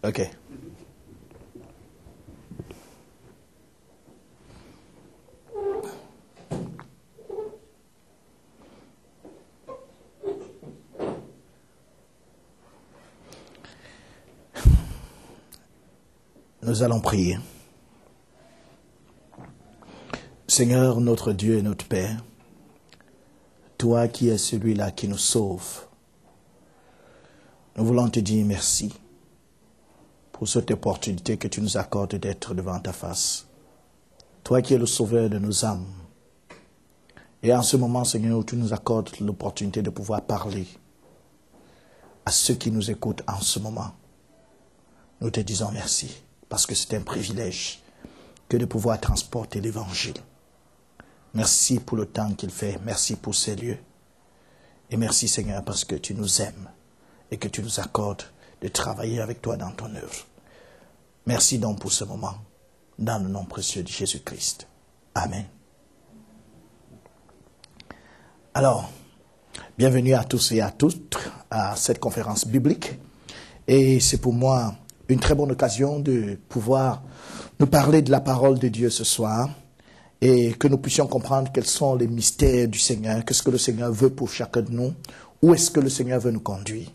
OK. Nous allons prier. Seigneur, notre Dieu et notre Père, toi qui es celui-là qui nous sauve, nous voulons te dire merci pour cette opportunité que tu nous accordes d'être devant ta face. Toi qui es le sauveur de nos âmes. Et en ce moment, Seigneur, tu nous accordes l'opportunité de pouvoir parler à ceux qui nous écoutent en ce moment. Nous te disons merci, parce que c'est un privilège que de pouvoir transporter l'Évangile. Merci pour le temps qu'il fait, merci pour ces lieux. Et merci Seigneur parce que tu nous aimes et que tu nous accordes de travailler avec toi dans ton œuvre. Merci donc pour ce moment, dans le nom précieux de Jésus-Christ. Amen. Alors, bienvenue à tous et à toutes à cette conférence biblique. Et c'est pour moi une très bonne occasion de pouvoir nous parler de la parole de Dieu ce soir et que nous puissions comprendre quels sont les mystères du Seigneur, qu'est-ce que le Seigneur veut pour chacun de nous, où est-ce que le Seigneur veut nous conduire.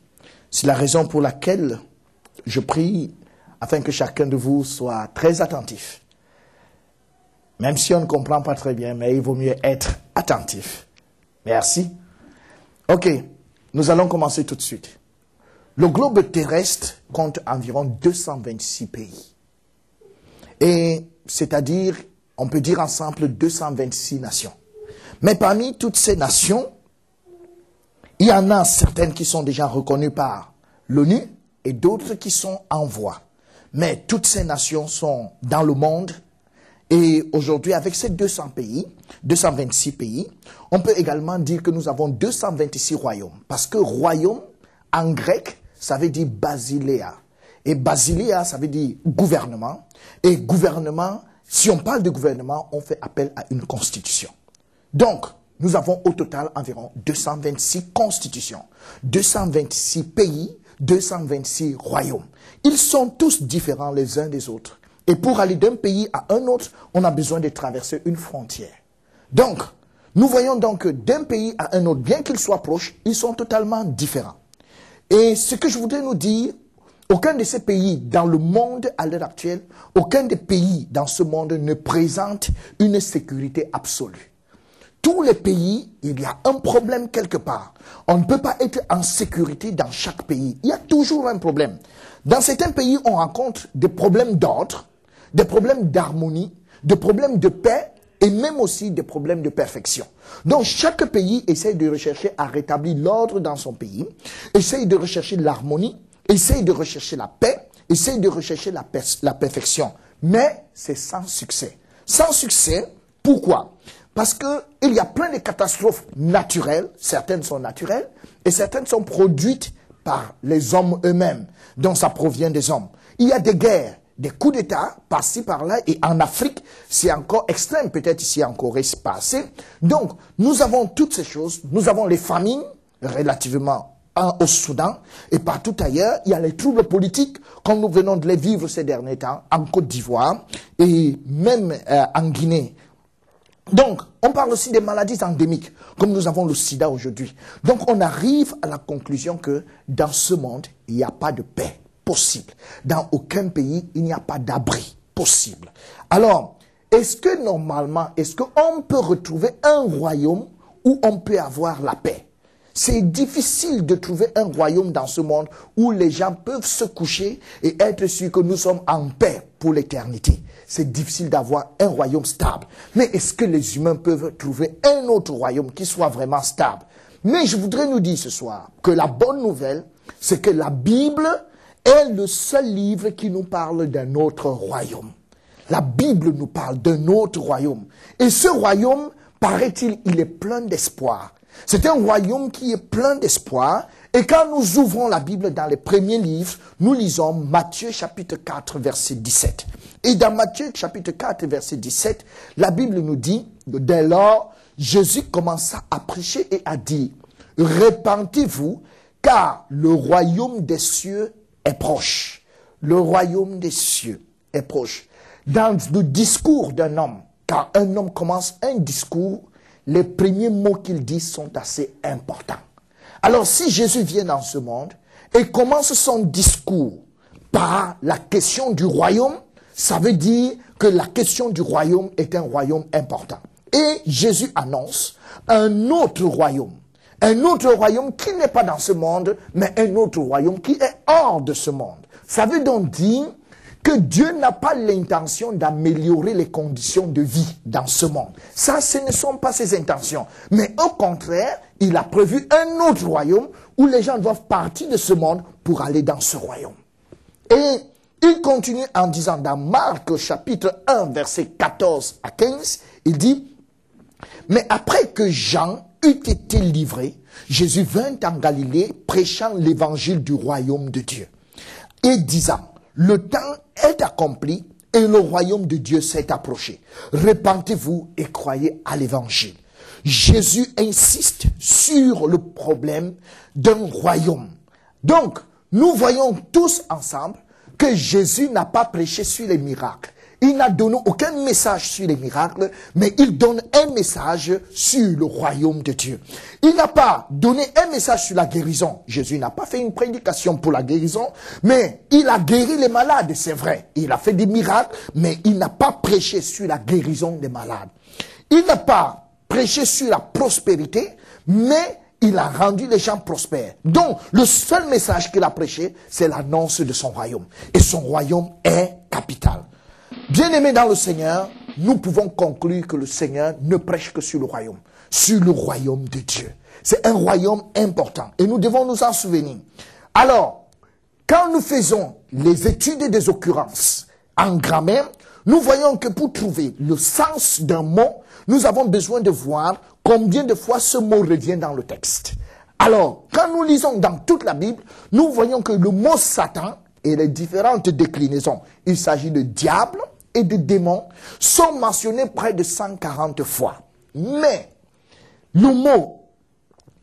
C'est la raison pour laquelle je prie afin que chacun de vous soit très attentif. Même si on ne comprend pas très bien, mais il vaut mieux être attentif. Merci. Ok, nous allons commencer tout de suite. Le globe terrestre compte environ 226 pays. Et c'est-à-dire, on peut dire ensemble 226 nations. Mais parmi toutes ces nations, il y en a certaines qui sont déjà reconnues par l'ONU et d'autres qui sont en voie. Mais toutes ces nations sont dans le monde. Et aujourd'hui, avec ces 226 pays, on peut également dire que nous avons 226 royaumes. Parce que royaume, en grec, ça veut dire basileia. Et basileia, ça veut dire gouvernement. Et gouvernement, si on parle de gouvernement, on fait appel à une constitution. Donc, nous avons au total environ 226 constitutions, 226 pays, 226 royaumes. Ils sont tous différents les uns des autres. Et pour aller d'un pays à un autre, on a besoin de traverser une frontière. Donc, nous voyons donc que d'un pays à un autre, bien qu'ils soient proches, ils sont totalement différents. Et ce que je voudrais nous dire, aucun de ces pays dans le monde à l'heure actuelle, aucun des pays dans ce monde ne présente une sécurité absolue. Tous les pays, il y a un problème quelque part. On ne peut pas être en sécurité dans chaque pays. Il y a toujours un problème. Dans certains pays, on rencontre des problèmes d'ordre, des problèmes d'harmonie, des problèmes de paix et même aussi des problèmes de perfection. Donc chaque pays essaye de rechercher à rétablir l'ordre dans son pays, essaye de rechercher l'harmonie, essaye de rechercher la paix, essaye de rechercher la perfection. Mais c'est sans succès. Sans succès, pourquoi ? Parce qu'il y a plein de catastrophes naturelles, certaines sont naturelles, et certaines sont produites par les hommes eux-mêmes, dont ça provient des hommes. Il y a des guerres, des coups d'État, par-ci, par-là, et en Afrique, c'est encore extrême, peut-être ici en Corée, c'est pas assez. Donc, nous avons toutes ces choses, nous avons les famines, relativement au Soudan, et partout ailleurs, il y a les troubles politiques, comme nous venons de les vivre ces derniers temps, en Côte d'Ivoire, et même en Guinée. Donc, on parle aussi des maladies endémiques, comme nous avons le sida aujourd'hui. Donc, on arrive à la conclusion que dans ce monde, il n'y a pas de paix possible. Dans aucun pays, il n'y a pas d'abri possible. Alors, est-ce que normalement, est-ce qu'on peut retrouver un royaume où on peut avoir la paix? C'est difficile de trouver un royaume dans ce monde où les gens peuvent se coucher et être sûrs que nous sommes en paix pour l'éternité. C'est difficile d'avoir un royaume stable. Mais est-ce que les humains peuvent trouver un autre royaume qui soit vraiment stable? Mais je voudrais nous dire ce soir que la bonne nouvelle, c'est que la Bible est le seul livre qui nous parle d'un autre royaume. La Bible nous parle d'un autre royaume. Et ce royaume, paraît-il, il est plein d'espoir. C'est un royaume qui est plein d'espoir. Et quand nous ouvrons la Bible dans les premiers livres, nous lisons Matthieu chapitre 4, verset 17. Et dans Matthieu chapitre 4, verset 17, la Bible nous dit, dès lors, Jésus commença à prêcher et à dire, « Repentez-vous, car le royaume des cieux est proche. » le royaume des cieux est proche. Dans le discours d'un homme, quand un homme commence un discours, les premiers mots qu'il dit sont assez importants. Alors si Jésus vient dans ce monde et commence son discours par la question du royaume, ça veut dire que la question du royaume est un royaume important. Et Jésus annonce un autre royaume. Un autre royaume qui n'est pas dans ce monde, mais un autre royaume qui est hors de ce monde. Ça veut donc dire que Dieu n'a pas l'intention d'améliorer les conditions de vie dans ce monde. Ça, ce ne sont pas ses intentions. Mais au contraire, il a prévu un autre royaume où les gens doivent partir de ce monde pour aller dans ce royaume. Et il continue en disant dans Marc chapitre 1, verset 14 à 15, il dit, « Mais après que Jean eut été livré, Jésus vint en Galilée prêchant l'évangile du royaume de Dieu et disant, « Le temps est accompli et le royaume de Dieu s'est approché. Repentez-vous et croyez à l'évangile. » Jésus insiste sur le problème d'un royaume. Donc, nous voyons tous ensemble que Jésus n'a pas prêché sur les miracles. Il n'a donné aucun message sur les miracles, mais il donne un message sur le royaume de Dieu. Il n'a pas donné un message sur la guérison. Jésus n'a pas fait une prédication pour la guérison, mais il a guéri les malades, c'est vrai. Il a fait des miracles, mais il n'a pas prêché sur la guérison des malades. Il n'a pas prêché sur la prospérité, mais il a rendu les gens prospères. Donc, le seul message qu'il a prêché, c'est l'annonce de son royaume. Et son royaume est capital. Bien-aimés dans le Seigneur, nous pouvons conclure que le Seigneur ne prêche que sur le royaume de Dieu. C'est un royaume important et nous devons nous en souvenir. Alors, quand nous faisons les études des occurrences en grammaire, nous voyons que pour trouver le sens d'un mot, nous avons besoin de voir combien de fois ce mot revient dans le texte. Alors, quand nous lisons dans toute la Bible, nous voyons que le mot Satan et les différentes déclinaisons, il s'agit de diable et de démon, sont mentionnés près de 140 fois. Mais le mot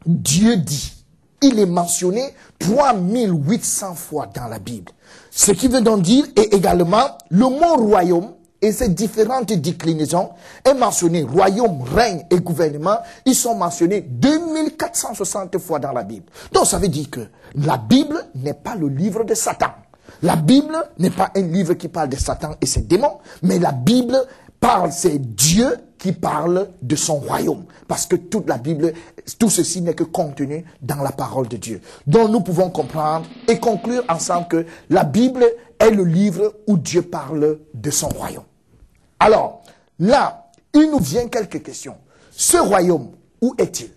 Dieu dit, il est mentionné 3800 fois dans la Bible. Ce qui veut donc dire, et également, le mot royaume et ses différentes déclinaisons est mentionné. Royaume, règne et gouvernement, ils sont mentionnés 2460 fois dans la Bible. Donc ça veut dire que la Bible n'est pas le livre de Satan. La Bible n'est pas un livre qui parle de Satan et ses démons, mais la Bible parle, c'est Dieu qui parle de son royaume. Parce que toute la Bible, tout ceci n'est que contenu dans la parole de Dieu. Donc nous pouvons comprendre et conclure ensemble que la Bible est le livre où Dieu parle de son royaume. Alors, là, il nous vient quelques questions. Ce royaume, où est-il?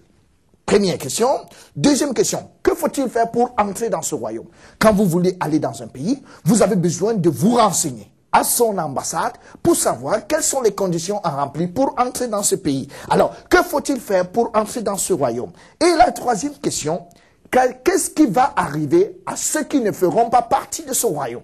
Première question. Deuxième question, que faut-il faire pour entrer dans ce royaume? Quand vous voulez aller dans un pays, vous avez besoin de vous renseigner à son ambassade pour savoir quelles sont les conditions à remplir pour entrer dans ce pays. Alors, que faut-il faire pour entrer dans ce royaume? Et la troisième question, qu'est-ce qui va arriver à ceux qui ne feront pas partie de ce royaume?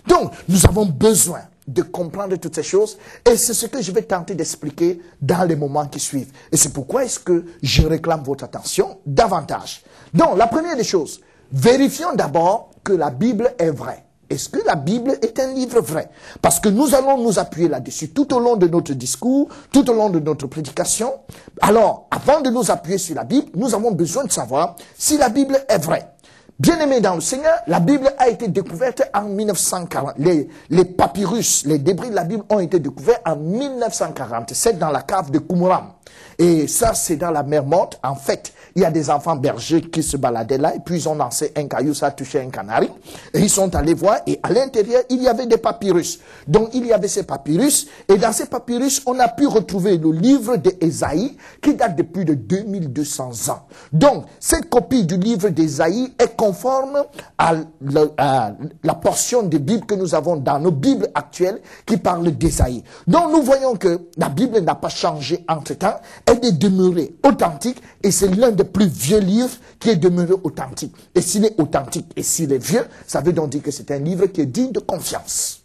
Donc, nous avons besoin de comprendre toutes ces choses et c'est ce que je vais tenter d'expliquer dans les moments qui suivent. Et c'est pourquoi est-ce que je réclame votre attention davantage. Donc, la première des choses, vérifions d'abord que la Bible est vraie. Est-ce que la Bible est un livre vrai? Parce que nous allons nous appuyer là-dessus tout au long de notre discours, tout au long de notre prédication. Alors, avant de nous appuyer sur la Bible, nous avons besoin de savoir si la Bible est vraie. Bien-aimés dans le Seigneur, la Bible a été découverte en 1940. Les papyrus, les débris de la Bible ont été découverts en 1947 dans la cave de Qumran. Et ça, c'est dans la mer Morte. En fait, il y a des enfants bergers qui se baladaient là et puis ils ont lancé un caillou, ça a touché un canari. Et ils sont allés voir et à l'intérieur, il y avait des papyrus. Donc, il y avait ces papyrus et dans ces papyrus, on a pu retrouver le livre d'Ésaïe qui date de plus de 2200 ans. Donc, cette copie du livre d'Ésaïe est conforme à la portion de Bible que nous avons dans nos Bibles actuelles qui parle d'Ésaïe. Donc, nous voyons que la Bible n'a pas changé entre-temps. Elle est demeurée authentique et c'est l'un des plus vieux livres qui est demeuré authentique. Et s'il est authentique et s'il est vieux, ça veut donc dire que c'est un livre qui est digne de confiance.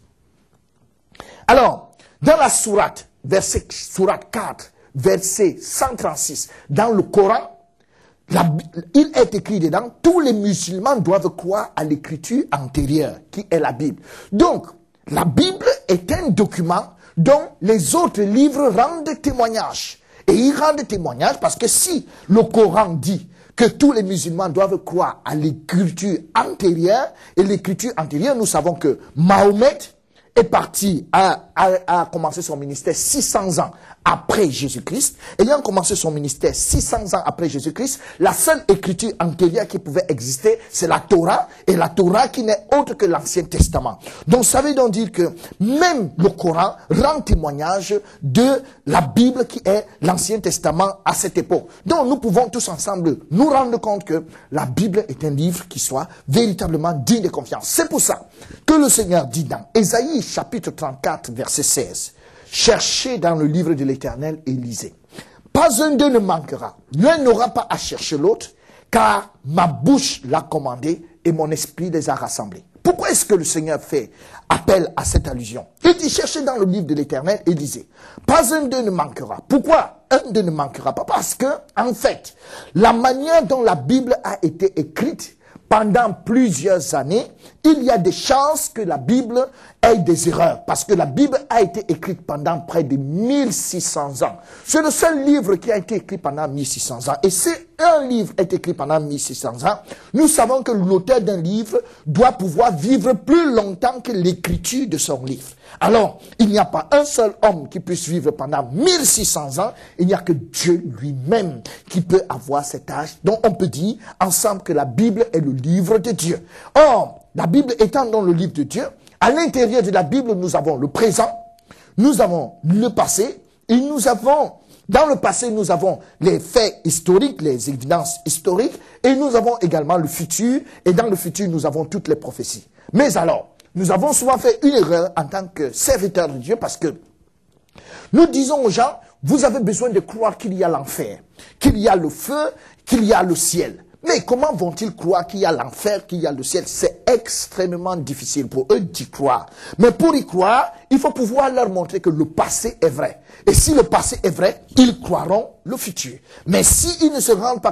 Alors, dans la sourate 4, verset 136, dans le Coran, il est écrit dedans, tous les musulmans doivent croire à l'écriture antérieure, qui est la Bible. Donc, la Bible est un document dont les autres livres rendent témoignage. Et ils rendent témoignage parce que si le Coran dit que tous les musulmans doivent croire à l'écriture antérieure, et l'écriture antérieure, nous savons que Mahomet est parti, a commencé son ministère 600 ans après Jésus-Christ. Ayant commencé son ministère 600 ans après Jésus-Christ, la seule écriture antérieure qui pouvait exister, c'est la Torah, et la Torah qui n'est autre que l'Ancien Testament. Donc ça veut donc dire que même le Coran rend témoignage de la Bible qui est l'Ancien Testament à cette époque. Donc nous pouvons tous ensemble nous rendre compte que la Bible est un livre qui soit véritablement digne de confiance. C'est pour ça que le Seigneur dit dans Ésaïe chapitre 34 verset 16, cherchez dans le livre de l'Éternel et lisez. Pas un d'eux ne manquera, l'un n'aura pas à chercher l'autre, car ma bouche l'a commandé et mon esprit les a rassemblés. Pourquoi est-ce que le Seigneur fait appel à cette allusion? Il dit, cherchez dans le livre de l'Éternel et lisez. Pas un d'eux ne manquera. Pourquoi un d'eux ne manquera pas? Parce que, en fait, la manière dont la Bible a été écrite pendant plusieurs années, il y a des chances que la Bible ait des erreurs. Parce que la Bible a été écrite pendant près de 1600 ans. C'est le seul livre qui a été écrit pendant 1600 ans. Et si un livre est écrit pendant 1600 ans, nous savons que l'auteur d'un livre doit pouvoir vivre plus longtemps que l'écriture de son livre. Alors, il n'y a pas un seul homme qui puisse vivre pendant 1600 ans. Il n'y a que Dieu lui-même qui peut avoir cet âge. Donc, on peut dire ensemble que la Bible est le livre de Dieu. Or, la Bible étant dans le livre de Dieu, à l'intérieur de la Bible, nous avons le présent, nous avons le passé, et nous avons, dans le passé, nous avons les faits historiques, les évidences historiques, et nous avons également le futur, et dans le futur, nous avons toutes les prophéties. Mais alors, nous avons souvent fait une erreur en tant que serviteurs de Dieu, parce que nous disons aux gens, vous avez besoin de croire qu'il y a l'enfer, qu'il y a le feu, qu'il y a le ciel. Mais comment vont-ils croire qu'il y a l'enfer, qu'il y a le ciel? C'est extrêmement difficile pour eux d'y croire. Mais pour y croire, il faut pouvoir leur montrer que le passé est vrai. Et si le passé est vrai, ils croiront le futur. Mais s'ils ne se rendent pas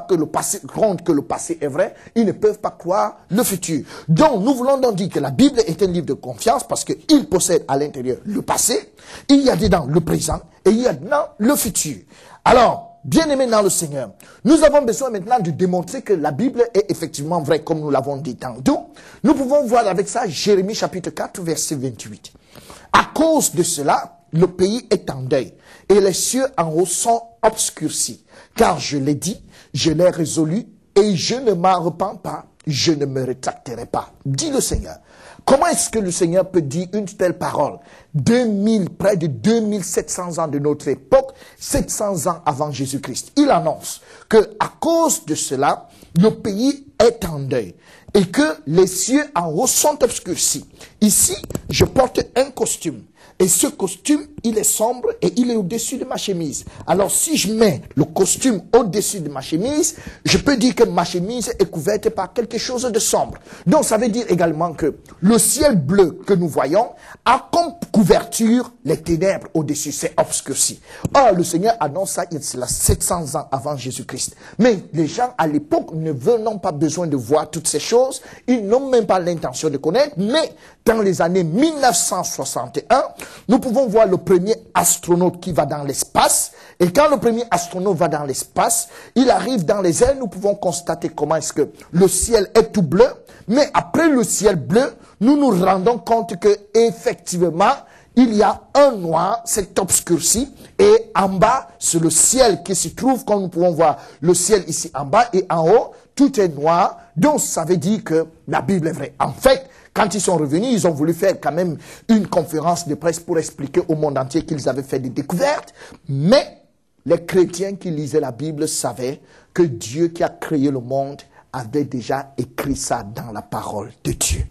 compte que le passé est vrai, ils ne peuvent pas croire le futur. Donc, nous voulons donc dire que la Bible est un livre de confiance parce qu'il possède à l'intérieur le passé, il y a dedans le présent et il y a dedans le futur. Alors, bien-aimés dans le Seigneur, nous avons besoin maintenant de démontrer que la Bible est effectivement vraie, comme nous l'avons dit tantôt. Nous pouvons voir avec ça Jérémie chapitre 4, verset 28. À cause de cela, le pays est en deuil, et les cieux en haut sont obscurcis. Car je l'ai dit, je l'ai résolu, et je ne m'en repens pas, je ne me rétracterai pas, dit le Seigneur. Comment est-ce que le Seigneur peut dire une telle parole? Près de 2700 ans de notre époque, 700 ans avant Jésus-Christ. Il annonce que à cause de cela, le pays est en deuil et que les cieux en haut sont obscurcis. Ici, je porte un costume. Et ce costume, il est sombre et il est au-dessus de ma chemise. Alors, si je mets le costume au-dessus de ma chemise, je peux dire que ma chemise est couverte par quelque chose de sombre. Donc, ça veut dire également que le ciel bleu que nous voyons a comme couverture les ténèbres au-dessus. C'est obscurci. Or, le Seigneur annonce ça il y a 700 ans avant Jésus-Christ. Mais les gens à l'époque n'ont pas besoin de voir toutes ces choses. Ils n'ont même pas l'intention de connaître. Mais dans les années 1961, nous pouvons voir le premier astronaute qui va dans l'espace. Et quand le premier astronaute va dans l'espace, il arrive dans les airs, nous pouvons constater comment est-ce que le ciel est tout bleu. Mais après le ciel bleu, nous nous rendons compte que effectivement, il y a un noir, c'est obscurci, et en bas, c'est le ciel qui s'y trouve, comme nous pouvons voir le ciel ici en bas, et en haut, tout est noir. Donc, ça veut dire que la Bible est vraie. En fait, quand ils sont revenus, ils ont voulu faire quand même une conférence de presse pour expliquer au monde entier qu'ils avaient fait des découvertes. Mais les chrétiens qui lisaient la Bible savaient que Dieu qui a créé le monde avait déjà écrit ça dans la parole de Dieu.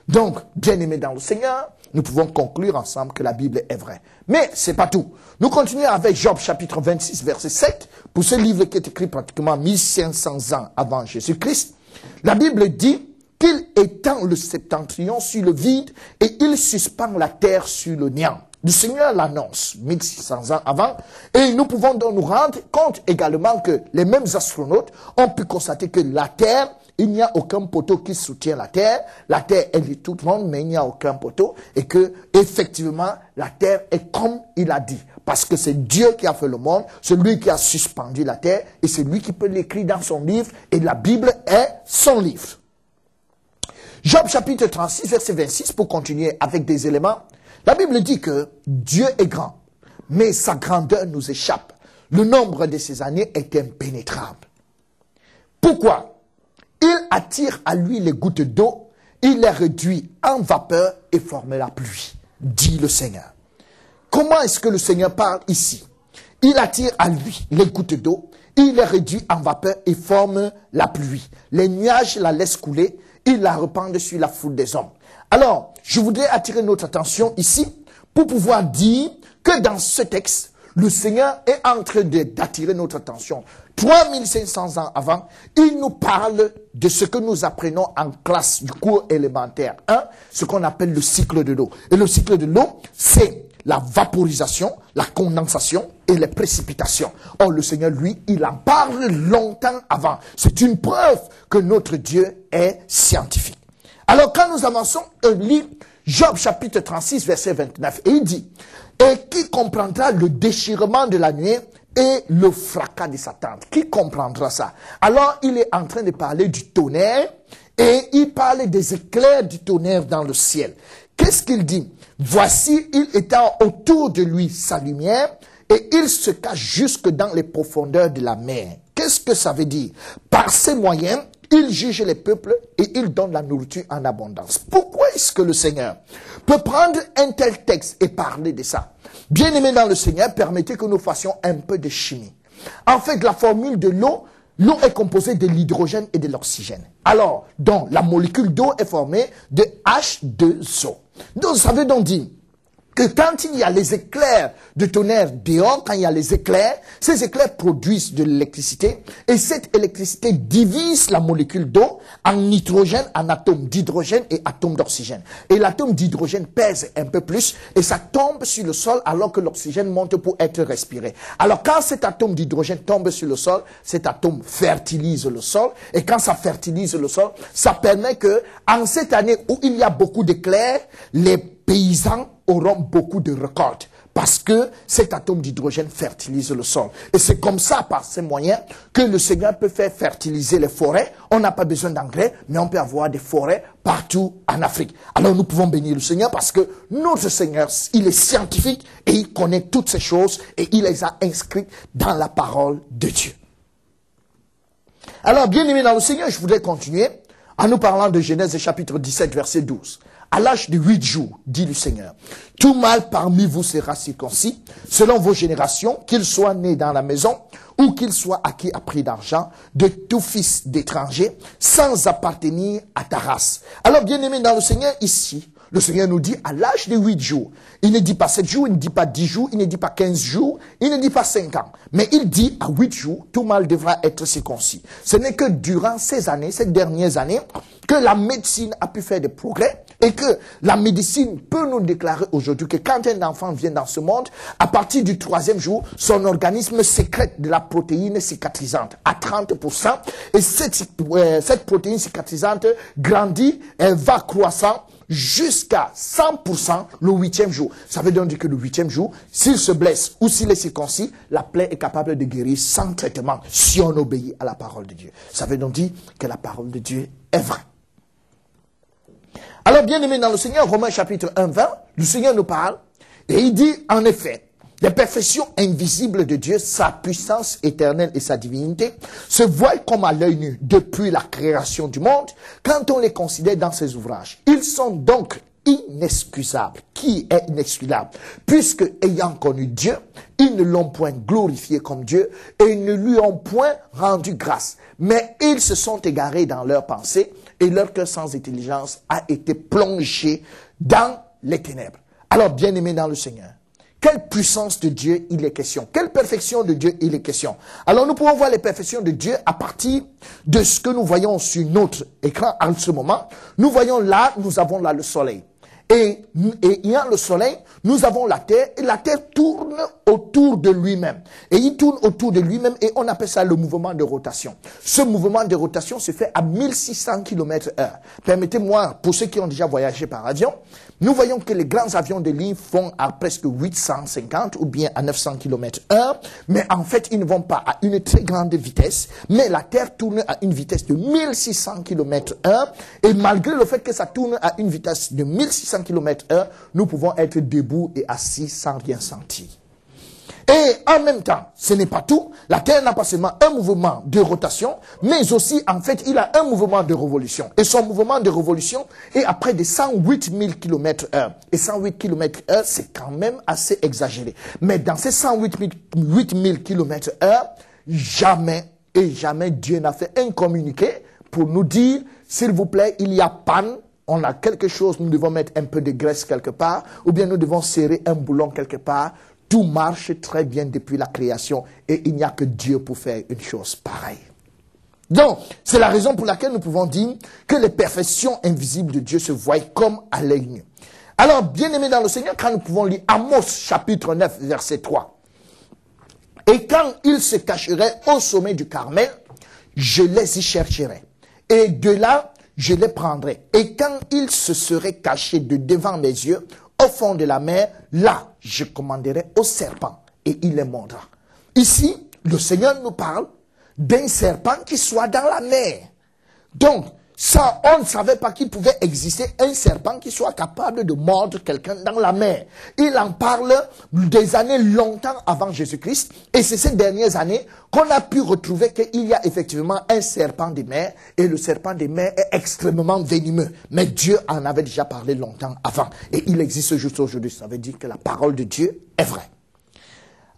Donc, bien-aimés dans le Seigneur, nous pouvons conclure ensemble que la Bible est vraie. Mais c'est pas tout. Nous continuons avec Job chapitre 26, verset 7. Pour ce livre qui est écrit pratiquement 1500 ans avant Jésus-Christ, la Bible dit qu'il étend le septentrion sur le vide et il suspend la terre sur le néant. Le Seigneur l'annonce 1600 ans avant. Et nous pouvons donc nous rendre compte également que les mêmes astronautes ont pu constater que la Terre, il n'y a aucun poteau qui soutient la Terre. La Terre, elle est toute ronde, mais il n'y a aucun poteau. Et que, effectivement, la Terre est comme il a dit. Parce que c'est Dieu qui a fait le monde, c'est lui qui a suspendu la Terre, et c'est lui qui peut l'écrire dans son livre, et la Bible est son livre. Job chapitre 36, verset 26, pour continuer avec des éléments. La Bible dit que Dieu est grand, mais sa grandeur nous échappe. Le nombre de ses années est impénétrable. Pourquoi? Il attire à lui les gouttes d'eau, il les réduit en vapeur et forme la pluie, dit le Seigneur. Comment est-ce que le Seigneur parle ici? Il attire à lui les gouttes d'eau, il les réduit en vapeur et forme la pluie. Les nuages la laissent couler, il la répand sur la foule des hommes. Alors, je voudrais attirer notre attention ici pour pouvoir dire que dans ce texte, le Seigneur est en train d'attirer notre attention. 3500 ans avant, il nous parle de ce que nous apprenons en classe du cours élémentaire 1, ce qu'on appelle le cycle de l'eau. Et le cycle de l'eau, c'est la vaporisation, la condensation et les précipitations. Or, le Seigneur, lui, il en parle longtemps avant. C'est une preuve que notre Dieu est scientifique. Alors, quand nous avançons, on lit Job chapitre 36, verset 29, et il dit, « Et qui comprendra le déchirement de la nuée et le fracas de sa tente ?» Qui comprendra ça? Alors, il est en train de parler du tonnerre, et il parle des éclairs du tonnerre dans le ciel. Qu'est-ce qu'il dit? « Voici, il étend autour de lui sa lumière, et il se cache jusque dans les profondeurs de la mer. » Qu'est-ce que ça veut dire? Par ces moyens, il juge les peuples et il donne la nourriture en abondance. Pourquoi est-ce que le Seigneur peut prendre un tel texte et parler de ça? Bien-aimés dans le Seigneur, permettez que nous fassions un peu de chimie. En fait, la formule de l'eau, l'eau est composée de l'hydrogène et de l'oxygène. Alors, donc, la molécule d'eau est formée de H2O. Donc, ça veut donc dire que quand il y a les éclairs de tonnerre dehors, quand il y a les éclairs, ces éclairs produisent de l'électricité et cette électricité divise la molécule d'eau en nitrogène, en atomes d'hydrogène et atomes d'oxygène. Et l'atome d'hydrogène pèse un peu plus et ça tombe sur le sol alors que l'oxygène monte pour être respiré. Alors quand cet atome d'hydrogène tombe sur le sol, cet atome fertilise le sol et quand ça fertilise le sol, ça permet que en cette année où il y a beaucoup d'éclairs, les paysans auront beaucoup de récoltes parce que cet atome d'hydrogène fertilise le sol. Et c'est comme ça, par ces moyens, que le Seigneur peut faire fertiliser les forêts. On n'a pas besoin d'engrais, mais on peut avoir des forêts partout en Afrique. Alors nous pouvons bénir le Seigneur parce que notre Seigneur, il est scientifique et il connaît toutes ces choses et il les a inscrites dans la parole de Dieu. Alors, bien aimé dans le Seigneur, je voudrais continuer en nous parlant de Genèse chapitre 17, verset 12. À l'âge de 8 jours, dit le Seigneur, tout mâle parmi vous sera circoncis, selon vos générations, qu'il soit né dans la maison, ou qu'il soit acquis à prix d'argent, de tout fils d'étranger, sans appartenir à ta race. Alors, bien aimé dans le Seigneur, ici, le Seigneur nous dit à l'âge de 8 jours. Il ne dit pas 7 jours, il ne dit pas 10 jours, il ne dit pas 15 jours, il ne dit pas 5 ans. Mais il dit à 8 jours, tout mâle devra être circoncis. Ce n'est que durant ces années, ces dernières années, que la médecine a pu faire des progrès et que la médecine peut nous déclarer aujourd'hui que quand un enfant vient dans ce monde, à partir du 3e jour, son organisme sécrète de la protéine cicatrisante à 30%. Et cette protéine cicatrisante grandit, elle va croissant jusqu'à 100% le 8e jour. Ça veut donc dire que le 8e jour, s'il se blesse ou s'il est circoncis, la plaie est capable de guérir sans traitement si on obéit à la parole de Dieu. Ça veut donc dire que la parole de Dieu est vraie. Alors, bien aimé dans le Seigneur, Romains chapitre 1, 20, le Seigneur nous parle et il dit, en effet, les perfections invisibles de Dieu, sa puissance éternelle et sa divinité, se voient comme à l'œil nu depuis la création du monde quand on les considère dans ses ouvrages. Ils sont donc inexcusables. Qui est inexcusable? Puisque, ayant connu Dieu, ils ne l'ont point glorifié comme Dieu et ils ne lui ont point rendu grâce. Mais ils se sont égarés dans leurs pensées et leur cœur sans intelligence a été plongé dans les ténèbres. Alors, bien aimé dans le Seigneur, quelle puissance de Dieu il est question? Quelle perfection de Dieu il est question? Alors nous pouvons voir les perfections de Dieu à partir de ce que nous voyons sur notre écran en ce moment. Nous voyons là, nous avons là le soleil. Et ayant le soleil, nous avons la terre, et la terre tourne autour de lui-même. Et il tourne autour de lui-même, et on appelle ça le mouvement de rotation. Ce mouvement de rotation se fait à 1600 km/h. Permettez-moi, pour ceux qui ont déjà voyagé par avion, nous voyons que les grands avions de ligne font à presque 850 ou bien à 900 km/h, mais en fait, ils ne vont pas à une très grande vitesse, mais la Terre tourne à une vitesse de 1600 km/h, et malgré le fait que ça tourne à une vitesse de 1600 km/h, nous pouvons être debout et assis sans rien sentir. Et en même temps, ce n'est pas tout. La Terre n'a pas seulement un mouvement de rotation, mais aussi, en fait, il a un mouvement de révolution. Et son mouvement de révolution est à près de 108 000 km/h. Et 108 km/h, c'est quand même assez exagéré. Mais dans ces 108 000 km/h, jamais et jamais Dieu n'a fait un communiqué pour nous dire, s'il vous plaît, il y a panne, on a quelque chose, nous devons mettre un peu de graisse quelque part, ou bien nous devons serrer un boulon quelque part. Tout marche très bien depuis la création et il n'y a que Dieu pour faire une chose pareille. Donc, c'est la raison pour laquelle nous pouvons dire que les perfections invisibles de Dieu se voient comme à l'œil nu. Alors, bien-aimés dans le Seigneur, quand nous pouvons lire Amos chapitre 9, verset 3. Et quand ils se cacheraient au sommet du Carmel, je les y chercherai. Et de là, je les prendrai. Et quand ils se seraient cachés de devant mes yeux, au fond de la mer, là, je commanderai au serpent et il les mordra. Ici, le Seigneur nous parle d'un serpent qui soit dans la mer. Donc, ça, on ne savait pas qu'il pouvait exister un serpent qui soit capable de mordre quelqu'un dans la mer. Il en parle des années longtemps avant Jésus-Christ. Et c'est ces dernières années qu'on a pu retrouver qu'il y a effectivement un serpent de mer. Et le serpent de mer est extrêmement venimeux. Mais Dieu en avait déjà parlé longtemps avant. Et il existe juste aujourd'hui. Ça veut dire que la parole de Dieu est vraie.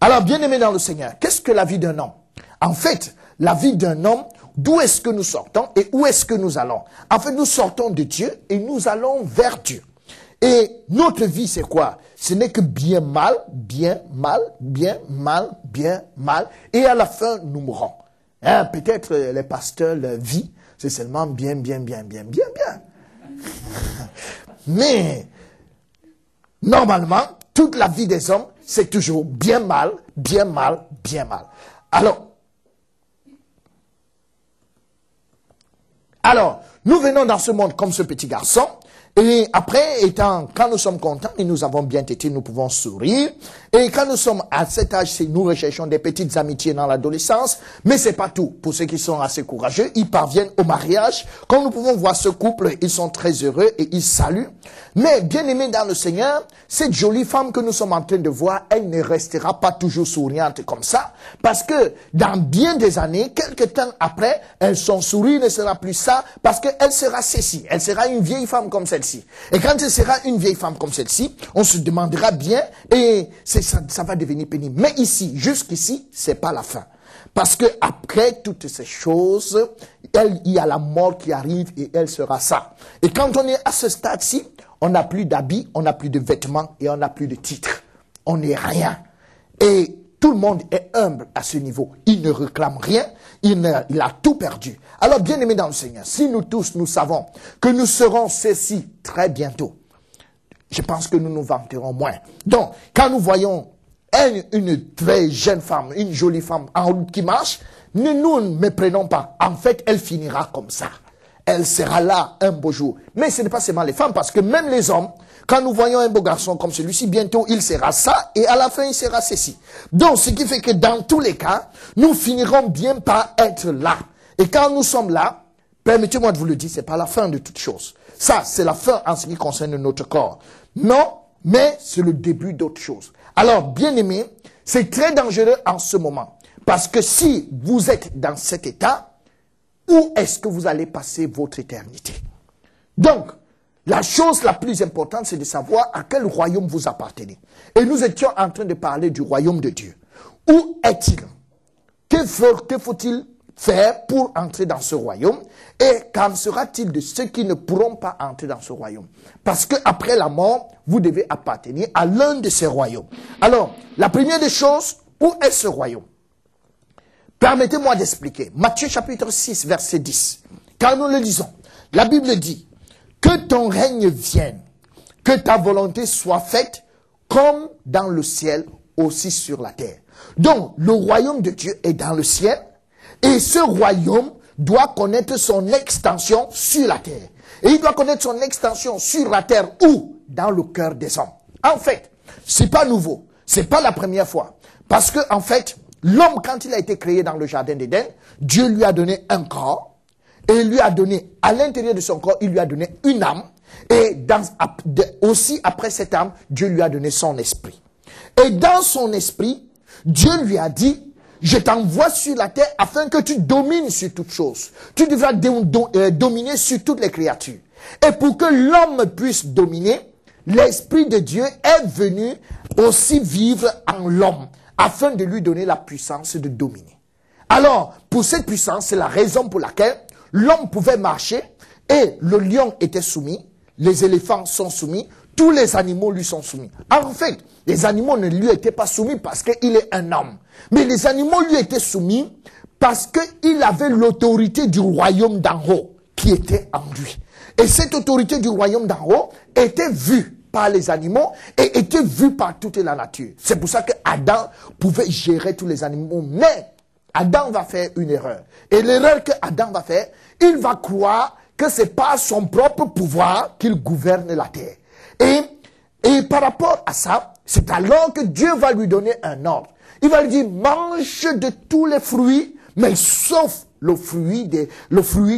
Alors, bien-aimés dans le Seigneur, qu'est-ce que la vie d'un homme? En fait, la vie d'un homme, d'où est-ce que nous sortons et où est-ce que nous allons? En fait, nous sortons de Dieu et nous allons vers Dieu. Et notre vie, c'est quoi? Ce n'est que bien mal, bien mal, bien mal, bien mal. Et à la fin, nous mourrons. Hein, peut-être les pasteurs, leur vie, c'est seulement bien, bien, bien, bien, bien, bien. Mais, normalement, toute la vie des hommes, c'est toujours bien mal, bien mal, bien mal. Alors, nous venons dans ce monde comme ce petit garçon, et après, quand nous sommes contents et nous avons bien été, nous pouvons sourire. Et quand nous sommes à cet âge, nous recherchons des petites amitiés dans l'adolescence, mais c'est pas tout. Pour ceux qui sont assez courageux, ils parviennent au mariage. Quand nous pouvons voir ce couple, ils sont très heureux et ils saluent. Mais bien aimés dans le Seigneur, cette jolie femme que nous sommes en train de voir, elle ne restera pas toujours souriante comme ça, parce que dans bien des années, quelques temps après, son sourire ne sera plus ça, parce qu'elle sera celle-ci. Elle sera une vieille femme comme celle-ci. Et quand elle sera une vieille femme comme celle-ci, on se demandera bien, et ça va devenir pénible. Mais ici, jusqu'ici, c'est pas la fin. Parce que après toutes ces choses, il y a la mort qui arrive et elle sera ça. Et quand on est à ce stade-ci, on n'a plus d'habits, on n'a plus de vêtements et on n'a plus de titres. On n'est rien. Et tout le monde est humble à ce niveau. Il ne réclame rien, il a tout perdu. Alors, bien aimés dans le Seigneur, si nous tous, nous savons que nous serons ceci très bientôt, je pense que nous nous vanterons moins. Donc, quand nous voyons une très jeune femme, une jolie femme en route qui marche, ne nous méprenons pas. En fait, elle finira comme ça. Elle sera là un beau jour. Mais ce n'est pas seulement les femmes, parce que même les hommes, quand nous voyons un beau garçon comme celui-ci, bientôt il sera ça, et à la fin il sera ceci. Donc, ce qui fait que dans tous les cas, nous finirons bien par être là. Et quand nous sommes là, permettez-moi de vous le dire, c'est pas la fin de toute chose. Ça, c'est la fin en ce qui concerne notre corps. Non, mais c'est le début d'autre chose. Alors, bien aimés, c'est très dangereux en ce moment. Parce que si vous êtes dans cet état, où est-ce que vous allez passer votre éternité? Donc, la chose la plus importante, c'est de savoir à quel royaume vous appartenez. Et nous étions en train de parler du royaume de Dieu. Où est-il? Que faut-il faire pour entrer dans ce royaume? Et qu'en sera-t-il de ceux qui ne pourront pas entrer dans ce royaume? Parce qu'après la mort, vous devez appartenir à l'un de ces royaumes. Alors, la première des choses, où est ce royaume? Permettez-moi d'expliquer. Matthieu chapitre 6, verset 10. Quand nous le lisons, la Bible dit que ton règne vienne, que ta volonté soit faite comme dans le ciel, aussi sur la terre. Donc, le royaume de Dieu est dans le ciel et ce royaume doit connaître son extension sur la terre. Et il doit connaître son extension sur la terre où? Dans le cœur des hommes. En fait, c'est pas nouveau. C'est pas la première fois. Parce que, en fait, l'homme, quand il a été créé dans le jardin d'Éden, Dieu lui a donné un corps et il lui a donné, à l'intérieur de son corps, il lui a donné une âme. Et aussi après cette âme, Dieu lui a donné son esprit. Et dans son esprit, Dieu lui a dit, je t'envoie sur la terre afin que tu domines sur toutes choses. Tu devras dominer sur toutes les créatures. Et pour que l'homme puisse dominer, l'Esprit de Dieu est venu aussi vivre en l'homme, afin de lui donner la puissance de dominer. Alors, pour cette puissance, c'est la raison pour laquelle l'homme pouvait marcher et le lion était soumis, les éléphants sont soumis, tous les animaux lui sont soumis. En fait, les animaux ne lui étaient pas soumis parce qu'il est un homme. Mais les animaux lui étaient soumis parce qu'il avait l'autorité du royaume d'en haut qui était en lui. Et cette autorité du royaume d'en haut était vue par les animaux et était vue par toute la nature. C'est pour ça que Adam pouvait gérer tous les animaux. Mais Adam va faire une erreur. Et l'erreur que Adam va faire, il va croire que c'est par son propre pouvoir qu'il gouverne la terre. Et par rapport à ça, c'est alors que Dieu va lui donner un ordre. Il va lui dire, mange de tous les fruits, mais sauf le fruit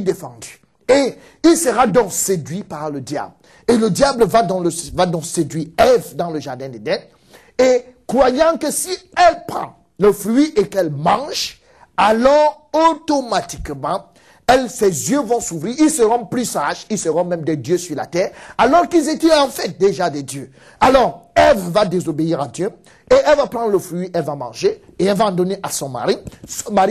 défendu. Et il sera donc séduit par le diable. Et le diable va donc séduire Ève dans le jardin d'Éden. Et croyant que si elle prend le fruit et qu'elle mange, alors automatiquement, ses yeux vont s'ouvrir, ils seront plus sages, ils seront même des dieux sur la terre, alors qu'ils étaient en fait déjà des dieux. Alors, Ève va désobéir à Dieu, et elle va prendre le fruit, elle va manger, et elle va en donner à son mari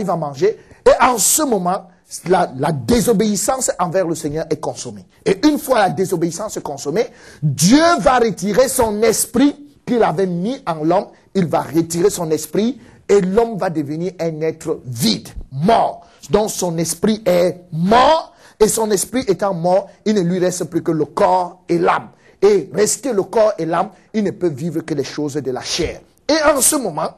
va manger, et en ce moment, la désobéissance envers le Seigneur est consommée. Et une fois la désobéissance consommée, Dieu va retirer son esprit qu'il avait mis en l'homme, il va retirer son esprit, et l'homme va devenir un être vide, mort. Donc son esprit est mort, et son esprit étant mort, il ne lui reste plus que le corps et l'âme. Et rester le corps et l'âme, il ne peut vivre que les choses de la chair. Et en ce moment,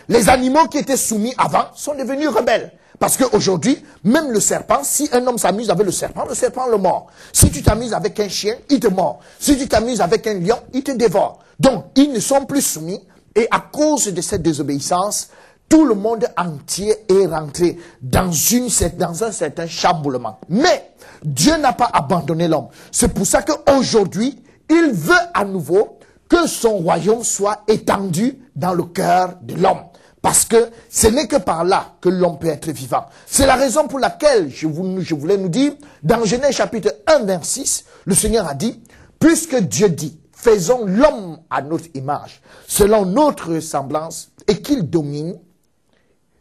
les animaux qui étaient soumis avant sont devenus rebelles. Parce qu'aujourd'hui, même le serpent, si un homme s'amuse avec le serpent le mord. Si tu t'amuses avec un chien, il te mord. Si tu t'amuses avec un lion, il te dévore. Donc, ils ne sont plus soumis. Et à cause de cette désobéissance, tout le monde entier est rentré dans un certain chamboulement. Mais Dieu n'a pas abandonné l'homme. C'est pour ça qu'aujourd'hui, il veut à nouveau que son royaume soit étendu dans le cœur de l'homme. Parce que ce n'est que par là que l'homme peut être vivant. C'est la raison pour laquelle je voulais nous dire, dans Genèse chapitre 1, 26, le Seigneur a dit, puisque Dieu dit, faisons l'homme à notre image, selon notre ressemblance, et qu'il domine,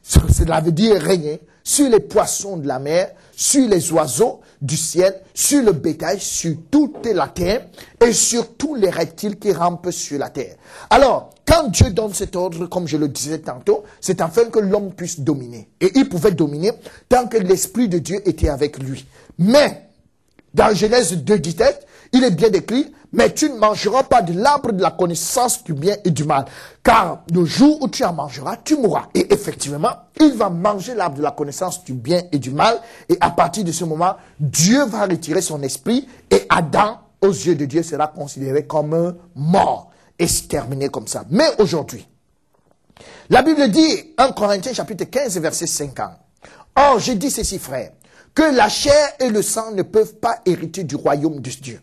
cela veut dire régner, sur les poissons de la mer, sur les oiseaux du ciel, sur le bétail, sur toute la terre, et sur tous les reptiles qui rampent sur la terre. Alors, quand Dieu donne cet ordre, comme je le disais tantôt, c'est afin que l'homme puisse dominer. Et il pouvait dominer tant que l'Esprit de Dieu était avec lui. Mais, dans Genèse 2, 17, il est bien décrit, mais tu ne mangeras pas de l'arbre de la connaissance du bien et du mal. Car le jour où tu en mangeras, tu mourras. Et effectivement, il va manger l'arbre de la connaissance du bien et du mal. Et à partir de ce moment, Dieu va retirer son esprit. Et Adam, aux yeux de Dieu, sera considéré comme mort. Et c'est terminé comme ça. Mais aujourd'hui, la Bible dit, 1 Corinthiens chapitre 15, verset 50. Or, je dis ceci, frère, que la chair et le sang ne peuvent pas hériter du royaume de Dieu.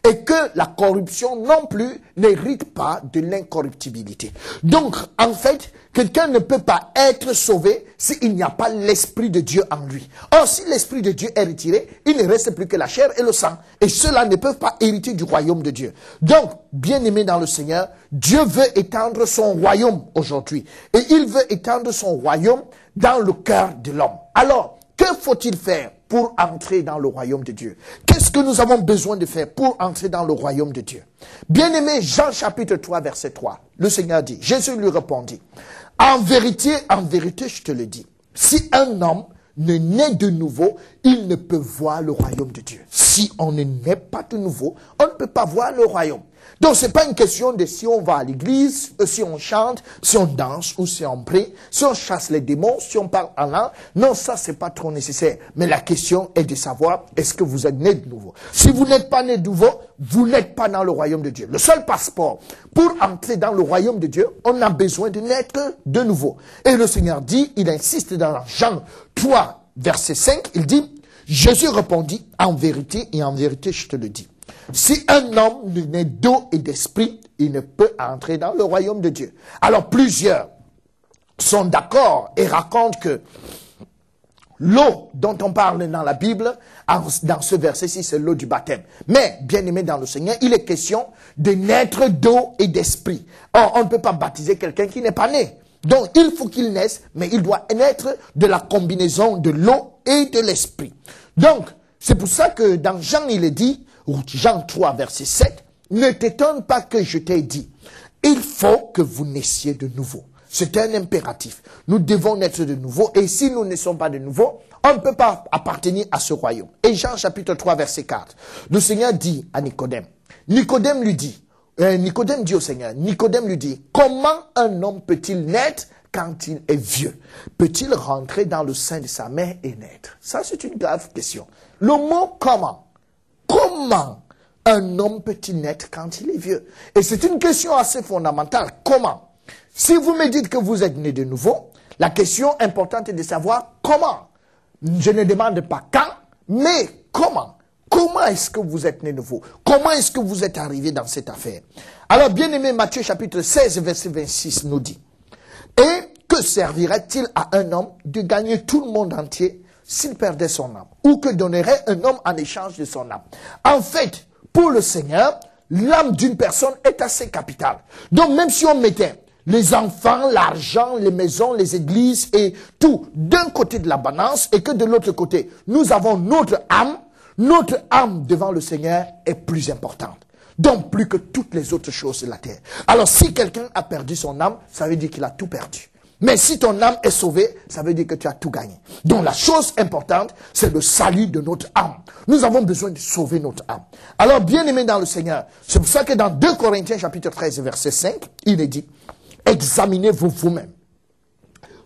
Et que la corruption non plus n'hérite pas de l'incorruptibilité. Donc, en fait, quelqu'un ne peut pas être sauvé s'il n'y a pas l'Esprit de Dieu en lui. Or, si l'Esprit de Dieu est retiré, il ne reste plus que la chair et le sang. Et ceux-là ne peuvent pas hériter du royaume de Dieu. Donc, bien-aimés dans le Seigneur, Dieu veut étendre son royaume aujourd'hui. Et il veut étendre son royaume dans le cœur de l'homme. Alors, que faut-il faire pour entrer dans le royaume de Dieu? Qu'est-ce que nous avons besoin de faire pour entrer dans le royaume de Dieu? Bien-aimé, Jean chapitre 3, verset 3, le Seigneur dit, Jésus lui répondit, en vérité, je te le dis, si un homme ne naît de nouveau, il ne peut voir le royaume de Dieu. Si on ne naît pas de nouveau, on ne peut pas voir le royaume. Donc, c'est pas une question de si on va à l'église, si on chante, si on danse ou si on prie, si on chasse les démons, si on parle en langue. Non, ça, c'est pas trop nécessaire. Mais la question est de savoir, est-ce que vous êtes né de nouveau? Si vous n'êtes pas né de nouveau, vous n'êtes pas dans le royaume de Dieu. Le seul passeport pour entrer dans le royaume de Dieu, on a besoin de naître de nouveau. Et le Seigneur dit, il insiste dans Jean 3, verset 5, il dit, Jésus répondit, en vérité je te le dis. Si un homme ne naît d'eau et d'esprit, il ne peut entrer dans le royaume de Dieu. Alors plusieurs sont d'accord et racontent que l'eau dont on parle dans la Bible, dans ce verset-ci, c'est l'eau du baptême. Mais, bien aimé dans le Seigneur, il est question de naître d'eau et d'esprit. Or, on ne peut pas baptiser quelqu'un qui n'est pas né. Donc, il faut qu'il naisse, mais il doit naître de la combinaison de l'eau et de l'esprit. Donc, c'est pour ça que dans Jean, il est dit, Jean 3, verset 7, ne t'étonne pas que je t'ai dit. Il faut que vous naissiez de nouveau. C'est un impératif. Nous devons naître de nouveau. Et si nous ne sommes pas de nouveau, on ne peut pas appartenir à ce royaume. Et Jean chapitre 3, verset 4, le Seigneur dit à Nicodème. Nicodème dit au Seigneur, Nicodème lui dit, comment un homme peut-il naître quand il est vieux? Peut-il rentrer dans le sein de sa mère et naître? Ça, c'est une grave question. Le mot comment? Comment un homme peut-il naître quand il est vieux? Et c'est une question assez fondamentale. Comment? Si vous me dites que vous êtes né de nouveau, la question importante est de savoir comment. Je ne demande pas quand, mais comment? Comment est-ce que vous êtes né de nouveau? Comment est-ce que vous êtes arrivé dans cette affaire? Alors, bien aimé, Matthieu chapitre 16, verset 26 nous dit, et que servirait-il à un homme de gagner tout le monde entier s'il perdait son âme? Ou que donnerait un homme en échange de son âme? En fait, pour le Seigneur, l'âme d'une personne est assez capitale. Donc même si on mettait les enfants, l'argent, les maisons, les églises et tout d'un côté de la balance et que de l'autre côté, nous avons notre âme devant le Seigneur est plus importante. Donc plus que toutes les autres choses de la terre. Alors si quelqu'un a perdu son âme, ça veut dire qu'il a tout perdu. Mais si ton âme est sauvée, ça veut dire que tu as tout gagné. Donc la chose importante, c'est le salut de notre âme. Nous avons besoin de sauver notre âme. Alors, bien aimé dans le Seigneur, c'est pour ça que dans 2 Corinthiens chapitre 13, verset 5, il est dit, examinez-vous vous-même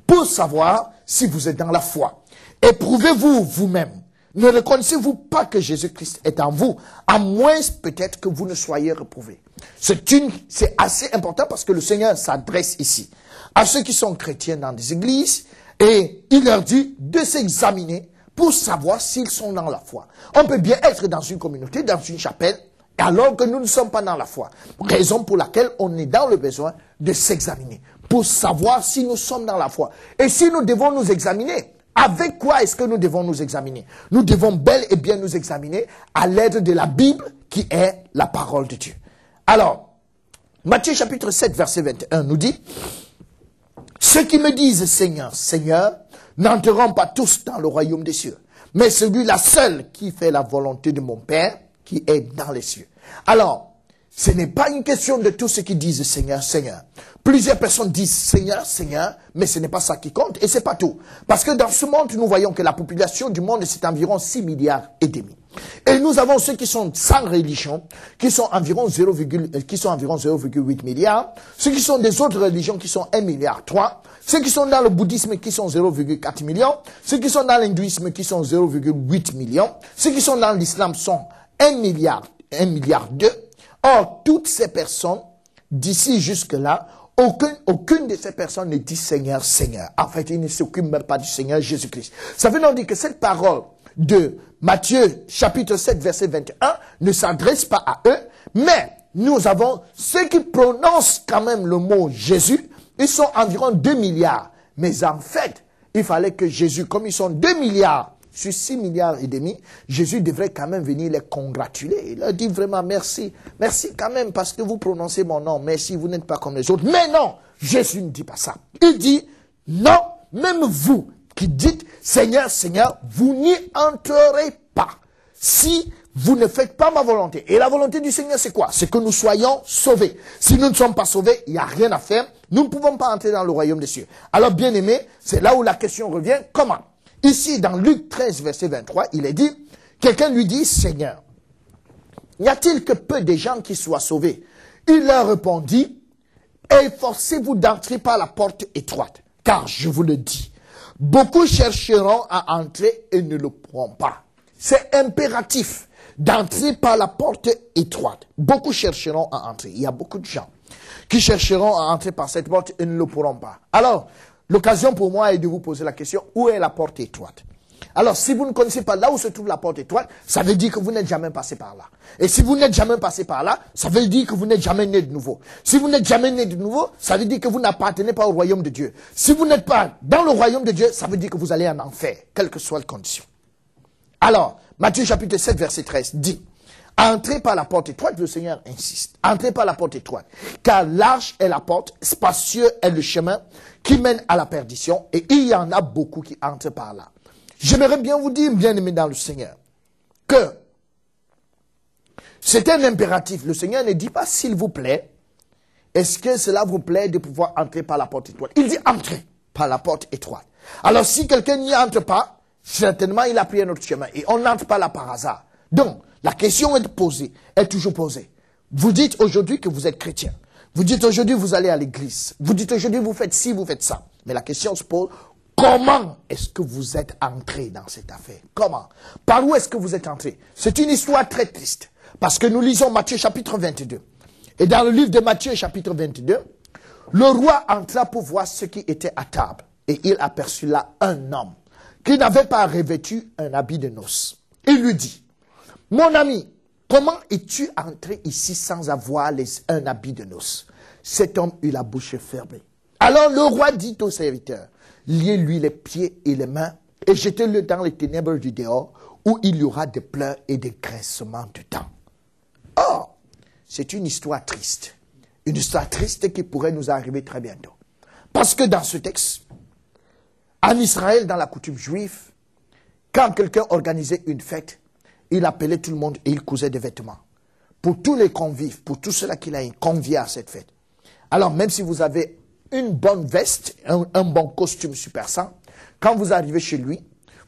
pour savoir si vous êtes dans la foi. Éprouvez-vous vous-même. Ne reconnaissez-vous pas que Jésus-Christ est en vous, à moins peut-être que vous ne soyez reprouvés. C'est assez important parce que le Seigneur s'adresse ici à ceux qui sont chrétiens dans des églises et il leur dit de s'examiner pour savoir s'ils sont dans la foi. On peut bien être dans une communauté, dans une chapelle, alors que nous ne sommes pas dans la foi. Raison pour laquelle on est dans le besoin de s'examiner pour savoir si nous sommes dans la foi. Et si nous devons nous examiner, avec quoi est-ce que nous devons nous examiner? Nous devons bel et bien nous examiner à l'aide de la Bible qui est la parole de Dieu. Alors, Matthieu chapitre 7 verset 21 nous dit, ceux qui me disent Seigneur, Seigneur, n'entreront pas tous dans le royaume des cieux, mais celui-là seul qui fait la volonté de mon Père qui est dans les cieux. Alors, ce n'est pas une question de tous ceux qui disent Seigneur, Seigneur. Plusieurs personnes disent Seigneur, Seigneur, mais ce n'est pas ça qui compte et c'est pas tout. Parce que dans ce monde, nous voyons que la population du monde, c'est environ 6 milliards et demi. Et nous avons ceux qui sont sans religion, qui sont environ 0,8 milliards. Ceux qui sont des autres religions qui sont 1,3 milliard. Ceux qui sont dans le bouddhisme qui sont 0,4 millions. Ceux qui sont dans l'hindouisme qui sont 0,8 millions. Ceux qui sont dans l'islam sont 1 milliard 2. Or, toutes ces personnes, d'ici jusque-là, aucune de ces personnes ne dit Seigneur, Seigneur. En fait, ils ne s'occupent même pas du Seigneur Jésus-Christ. Ça veut donc dire que cette parole de Matthieu chapitre 7 verset 21 ne s'adresse pas à eux, mais nous avons ceux qui prononcent quand même le mot Jésus, ils sont environ 2 milliards. Mais en fait, il fallait que Jésus, comme ils sont 2 milliards sur 6 milliards et demi, Jésus devrait quand même venir les congratuler. Il leur dit vraiment merci. Merci quand même parce que vous prononcez mon nom. Merci, vous n'êtes pas comme les autres. Mais non, Jésus ne dit pas ça. Il dit, non, même vous qui dites, Seigneur, Seigneur, vous n'y entrerez pas. Si vous ne faites pas ma volonté. Et la volonté du Seigneur, c'est quoi? C'est que nous soyons sauvés. Si nous ne sommes pas sauvés, il n'y a rien à faire. Nous ne pouvons pas entrer dans le royaume des cieux. Alors, bien aimé, c'est là où la question revient. Comment? Ici, dans Luc 13, verset 23, il est dit, quelqu'un lui dit, Seigneur, y a-t-il que peu de gens qui soient sauvés? Il leur répondit, efforcez-vous d'entrer par la porte étroite, car je vous le dis, beaucoup chercheront à entrer et ne le pourront pas. C'est impératif d'entrer par la porte étroite. Beaucoup chercheront à entrer. Il y a beaucoup de gens qui chercheront à entrer par cette porte et ne le pourront pas. Alors, l'occasion pour moi est de vous poser la question, où est la porte étroite? Alors, si vous ne connaissez pas là où se trouve la porte étroite, ça veut dire que vous n'êtes jamais passé par là. Et si vous n'êtes jamais passé par là, ça veut dire que vous n'êtes jamais né de nouveau. Si vous n'êtes jamais né de nouveau, ça veut dire que vous n'appartenez pas au royaume de Dieu. Si vous n'êtes pas dans le royaume de Dieu, ça veut dire que vous allez en enfer, quelle que soit la condition. Alors, Matthieu chapitre 7, verset 13 dit, entrez par la porte étroite, le Seigneur insiste. Entrez par la porte étroite, car large est la porte, spacieux est le chemin qui mène à la perdition, et il y en a beaucoup qui entrent par là. J'aimerais bien vous dire, bien-aimés dans le Seigneur, que c'est un impératif. Le Seigneur ne dit pas, s'il vous plaît, est-ce que cela vous plaît de pouvoir entrer par la porte étroite? Il dit, entrez par la porte étroite. Alors, si quelqu'un n'y entre pas, certainement, il a pris un autre chemin. Et on n'entre pas là par hasard. Donc, la question est posée, est toujours posée. Vous dites aujourd'hui que vous êtes chrétien. Vous dites aujourd'hui vous allez à l'église. Vous dites aujourd'hui vous faites ci, vous faites ça. Mais la question se pose, comment est-ce que vous êtes entré dans cette affaire? Comment? Par où est-ce que vous êtes entré? C'est une histoire très triste. Parce que nous lisons Matthieu chapitre 22. Et dans le livre de Matthieu chapitre 22, le roi entra pour voir ce qui était à table. Et il aperçut là un homme qui n'avait pas revêtu un habit de noces. Il lui dit, mon ami, comment es-tu entré ici sans avoir un habit de noces? Cet homme eut la bouche fermée. Alors le roi dit au serviteur, liez-lui les pieds et les mains et jetez-le dans les ténèbres du dehors où il y aura des pleurs et des grincements de dents. Or, c'est une histoire triste. Une histoire triste qui pourrait nous arriver très bientôt. Parce que dans ce texte, en Israël, dans la coutume juive, quand quelqu'un organisait une fête, il appelait tout le monde et il cousait des vêtements. Pour tous les convives, pour tous ceux-là qu'il a conviés à cette fête. Alors, même si vous avez une bonne veste, un bon costume super sain, quand vous arrivez chez lui,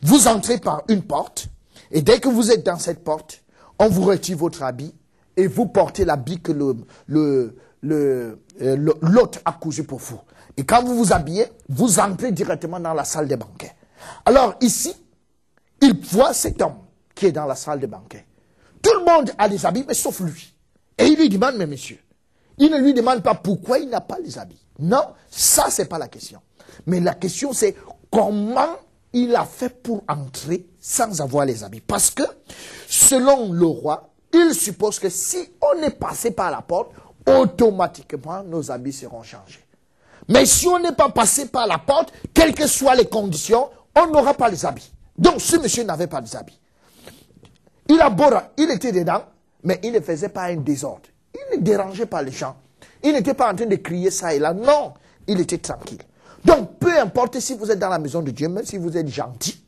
vous entrez par une porte, et dès que vous êtes dans cette porte, on vous retire votre habit, et vous portez l'habit que l'hôte a cousu pour vous. Et quand vous vous habillez, vous entrez directement dans la salle des banquets. Alors ici, il voit cet homme qui est dans la salle des banquets. Tout le monde a des habits, mais sauf lui. Et il lui demande, mais monsieur, il ne lui demande pas pourquoi il n'a pas les habits. Non, ça c'est pas la question. Mais la question c'est comment il a fait pour entrer sans avoir les habits. Parce que, selon le roi, il suppose que si on est passé par la porte, automatiquement nos habits seront changés. Mais si on n'est pas passé par la porte, quelles que soient les conditions, on n'aura pas les habits. Donc ce monsieur n'avait pas les habits. Il était dedans, mais il ne faisait pas un désordre. Il ne dérangeait pas les gens. Il n'était pas en train de crier ça et là. Non, il était tranquille. Donc peu importe si vous êtes dans la maison de Dieu, même si vous êtes gentil,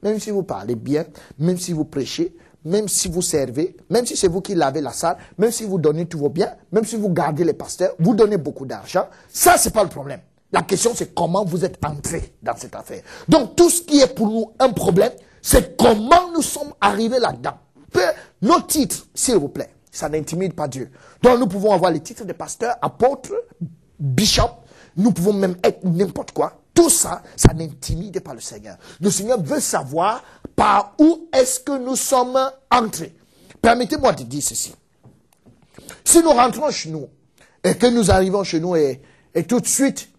même si vous parlez bien, même si vous prêchez, même si vous servez, même si c'est vous qui lavez la salle, même si vous donnez tous vos biens, même si vous gardez les pasteurs, vous donnez beaucoup d'argent, ça c'est pas le problème. La question c'est comment vous êtes entré dans cette affaire. Donc tout ce qui est pour nous un problème, c'est comment nous sommes arrivés là-dedans. Nos titres, s'il vous plaît, ça n'intimide pas Dieu. Donc nous pouvons avoir les titres de pasteur, apôtre, bishop, nous pouvons même être n'importe quoi. Tout ça, ça n'intimide pas le Seigneur. Le Seigneur veut savoir par où est-ce que nous sommes entrés. Permettez-moi de dire ceci. Si nous rentrons chez nous, et que nous arrivons chez nous, et tout de suite,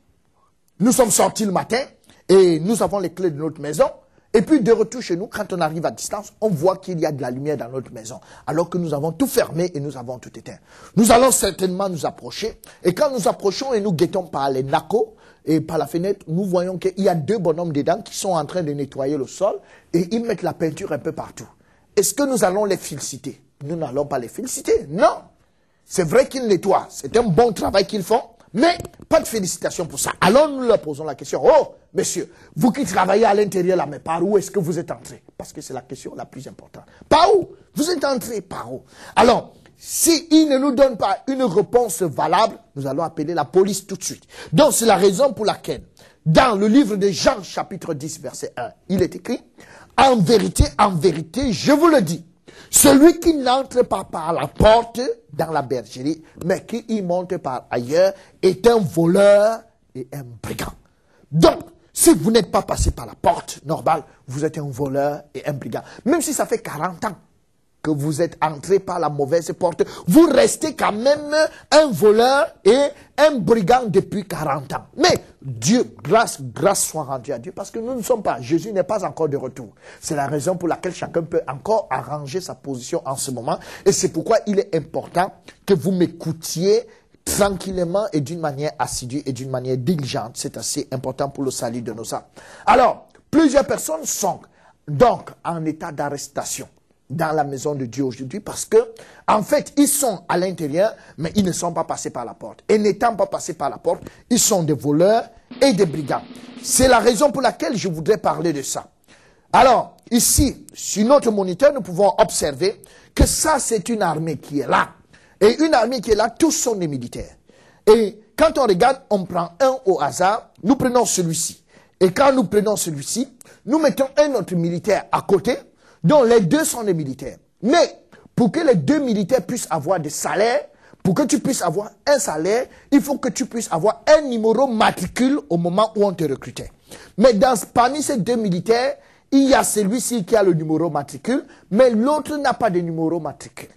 nous sommes sortis le matin, et nous avons les clés de notre maison, et puis de retour chez nous, quand on arrive à distance, on voit qu'il y a de la lumière dans notre maison, alors que nous avons tout fermé et nous avons tout éteint. Nous allons certainement nous approcher, et quand nous approchons et nous guettons par les nacos, et par la fenêtre, nous voyons qu'il y a deux bonhommes dedans qui sont en train de nettoyer le sol, et ils mettent la peinture un peu partout. Est-ce que nous allons les féliciter? Nous n'allons pas les féliciter, non. C'est vrai qu'ils nettoient, c'est un bon travail qu'ils font, mais pas de félicitations pour ça. Alors nous leur posons la question, oh, monsieur, vous qui travaillez à l'intérieur là, mais par où est-ce que vous êtes entré? Parce que c'est la question la plus importante. Par où? Vous êtes entré par où? Alors, s'ils ne nous donnent pas une réponse valable, nous allons appeler la police tout de suite. Donc c'est la raison pour laquelle dans le livre de Jean, chapitre 10, verset 1, il est écrit, en vérité, je vous le dis, celui qui n'entre pas par la porte dans la bergerie, mais qui y monte par ailleurs, est un voleur et un brigand. Donc, si vous n'êtes pas passé par la porte normale, vous êtes un voleur et un brigand. Même si ça fait 40 ans que vous êtes entré par la mauvaise porte, vous restez quand même un voleur et un brigand depuis 40 ans. Mais Dieu, grâce soit rendue à Dieu, parce que nous ne sommes pas, Jésus n'est pas encore de retour. C'est la raison pour laquelle chacun peut encore arranger sa position en ce moment. Et c'est pourquoi il est important que vous m'écoutiez tranquillement et d'une manière assidue et d'une manière diligente. C'est assez important pour le salut de nos âmes. Alors, plusieurs personnes sont donc en état d'arrestation dans la maison de Dieu aujourd'hui parce que, en fait, ils sont à l'intérieur, mais ils ne sont pas passés par la porte. Et n'étant pas passés par la porte, ils sont des voleurs et des brigands. C'est la raison pour laquelle je voudrais parler de ça. Alors, ici, sur notre moniteur, nous pouvons observer que ça, c'est une armée qui est là. Et une armée qui est là, tous sont des militaires. Et quand on regarde, on prend un au hasard, nous prenons celui-ci. Et quand nous prenons celui-ci, nous mettons un autre militaire à côté, donc les deux sont des militaires. Mais pour que les deux militaires puissent avoir des salaires, pour que tu puisses avoir un salaire, il faut que tu puisses avoir un numéro matricule au moment où on te recrutait. Mais parmi ces deux militaires, il y a celui-ci qui a le numéro matricule, mais l'autre n'a pas de numéro matricule.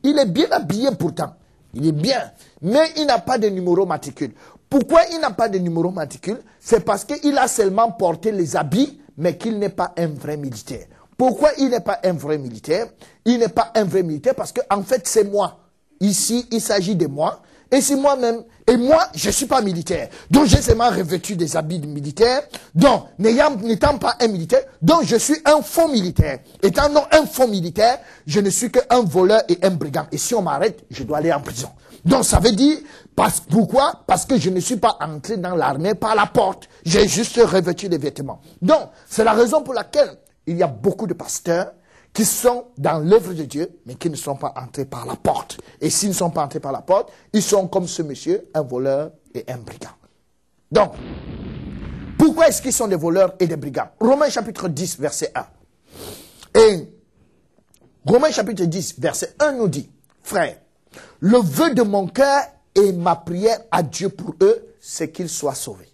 Il est bien habillé pourtant. Il est bien. Mais il n'a pas de numéro matricule. Pourquoi il n'a pas de numéro matricule? C'est parce qu'il a seulement porté les habits, mais qu'il n'est pas un vrai militaire. Pourquoi il n'est pas un vrai militaire? Il n'est pas un vrai militaire parce que, en fait, c'est moi. Ici, il s'agit de moi. Et c'est moi-même. Et moi, je ne suis pas militaire. Donc, j'ai seulement revêtu des habits de militaire. Donc, n'étant pas un militaire, donc je suis un faux militaire. Étant non un faux militaire, je ne suis qu'un voleur et un brigand. Et si on m'arrête, je dois aller en prison. Donc, ça veut dire, pourquoi? Parce que je ne suis pas entré dans l'armée par la porte. J'ai juste revêtu des vêtements. Donc, c'est la raison pour laquelle il y a beaucoup de pasteurs qui sont dans l'œuvre de Dieu, mais qui ne sont pas entrés par la porte. Et s'ils ne sont pas entrés par la porte, ils sont comme ce monsieur, un voleur et un brigand. Donc, pourquoi est-ce qu'ils sont des voleurs et des brigands? Romains chapitre 10, verset 1. Et Romains chapitre 10, verset 1 nous dit, frère, le vœu de mon cœur et ma prière à Dieu pour eux, c'est qu'ils soient sauvés.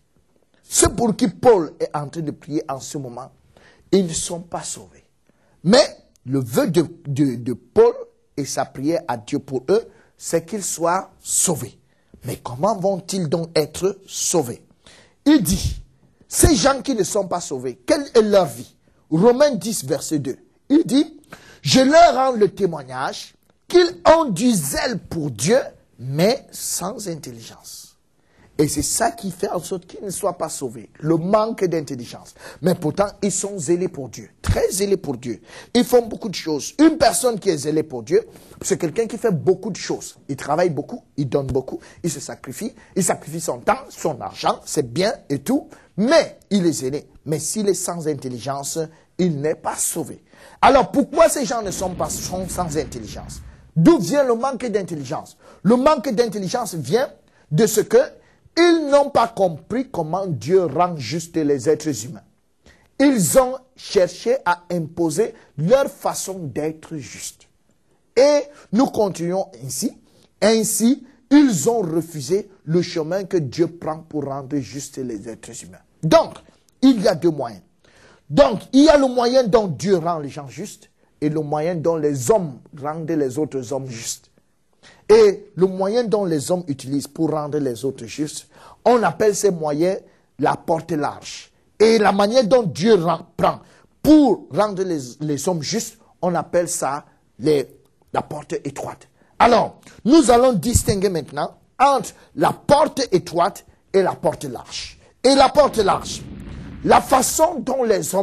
Ceux pour qui Paul est en train de prier en ce moment, ils ne sont pas sauvés. Mais le vœu de Paul et sa prière à Dieu pour eux, c'est qu'ils soient sauvés. Mais comment vont-ils donc être sauvés? Il dit, ces gens qui ne sont pas sauvés, quelle est leur vie? Romains 10, verset 2. Il dit, je leur rends le témoignage qu'ils ont du zèle pour Dieu, mais sans intelligence. Et c'est ça qui fait en sorte qu'ils ne soient pas sauvés. Le manque d'intelligence. Mais pourtant, ils sont zélés pour Dieu. Très zélés pour Dieu. Ils font beaucoup de choses. Une personne qui est zélée pour Dieu, c'est quelqu'un qui fait beaucoup de choses. Il travaille beaucoup, il donne beaucoup, il se sacrifie. Il sacrifie son temps, son argent, c'est bien et tout. Mais il est zélé. Mais s'il est sans intelligence, il n'est pas sauvé. Alors pourquoi ces gens sont sans intelligence? D'où vient le manque d'intelligence? Le manque d'intelligence vient de ce que ils n'ont pas compris comment Dieu rend juste les êtres humains. Ils ont cherché à imposer leur façon d'être juste. Et nous continuons ainsi. Ainsi, ils ont refusé le chemin que Dieu prend pour rendre juste les êtres humains. Donc, il y a deux moyens. Donc, il y a le moyen dont Dieu rend les gens justes et le moyen dont les hommes rendent les autres hommes justes. Et le moyen dont les hommes utilisent pour rendre les autres justes, on appelle ces moyens la porte large. Et la manière dont Dieu prend pour rendre les hommes justes, on appelle ça la porte étroite. Alors, nous allons distinguer maintenant entre la porte étroite et la porte large. Et la porte large, la façon des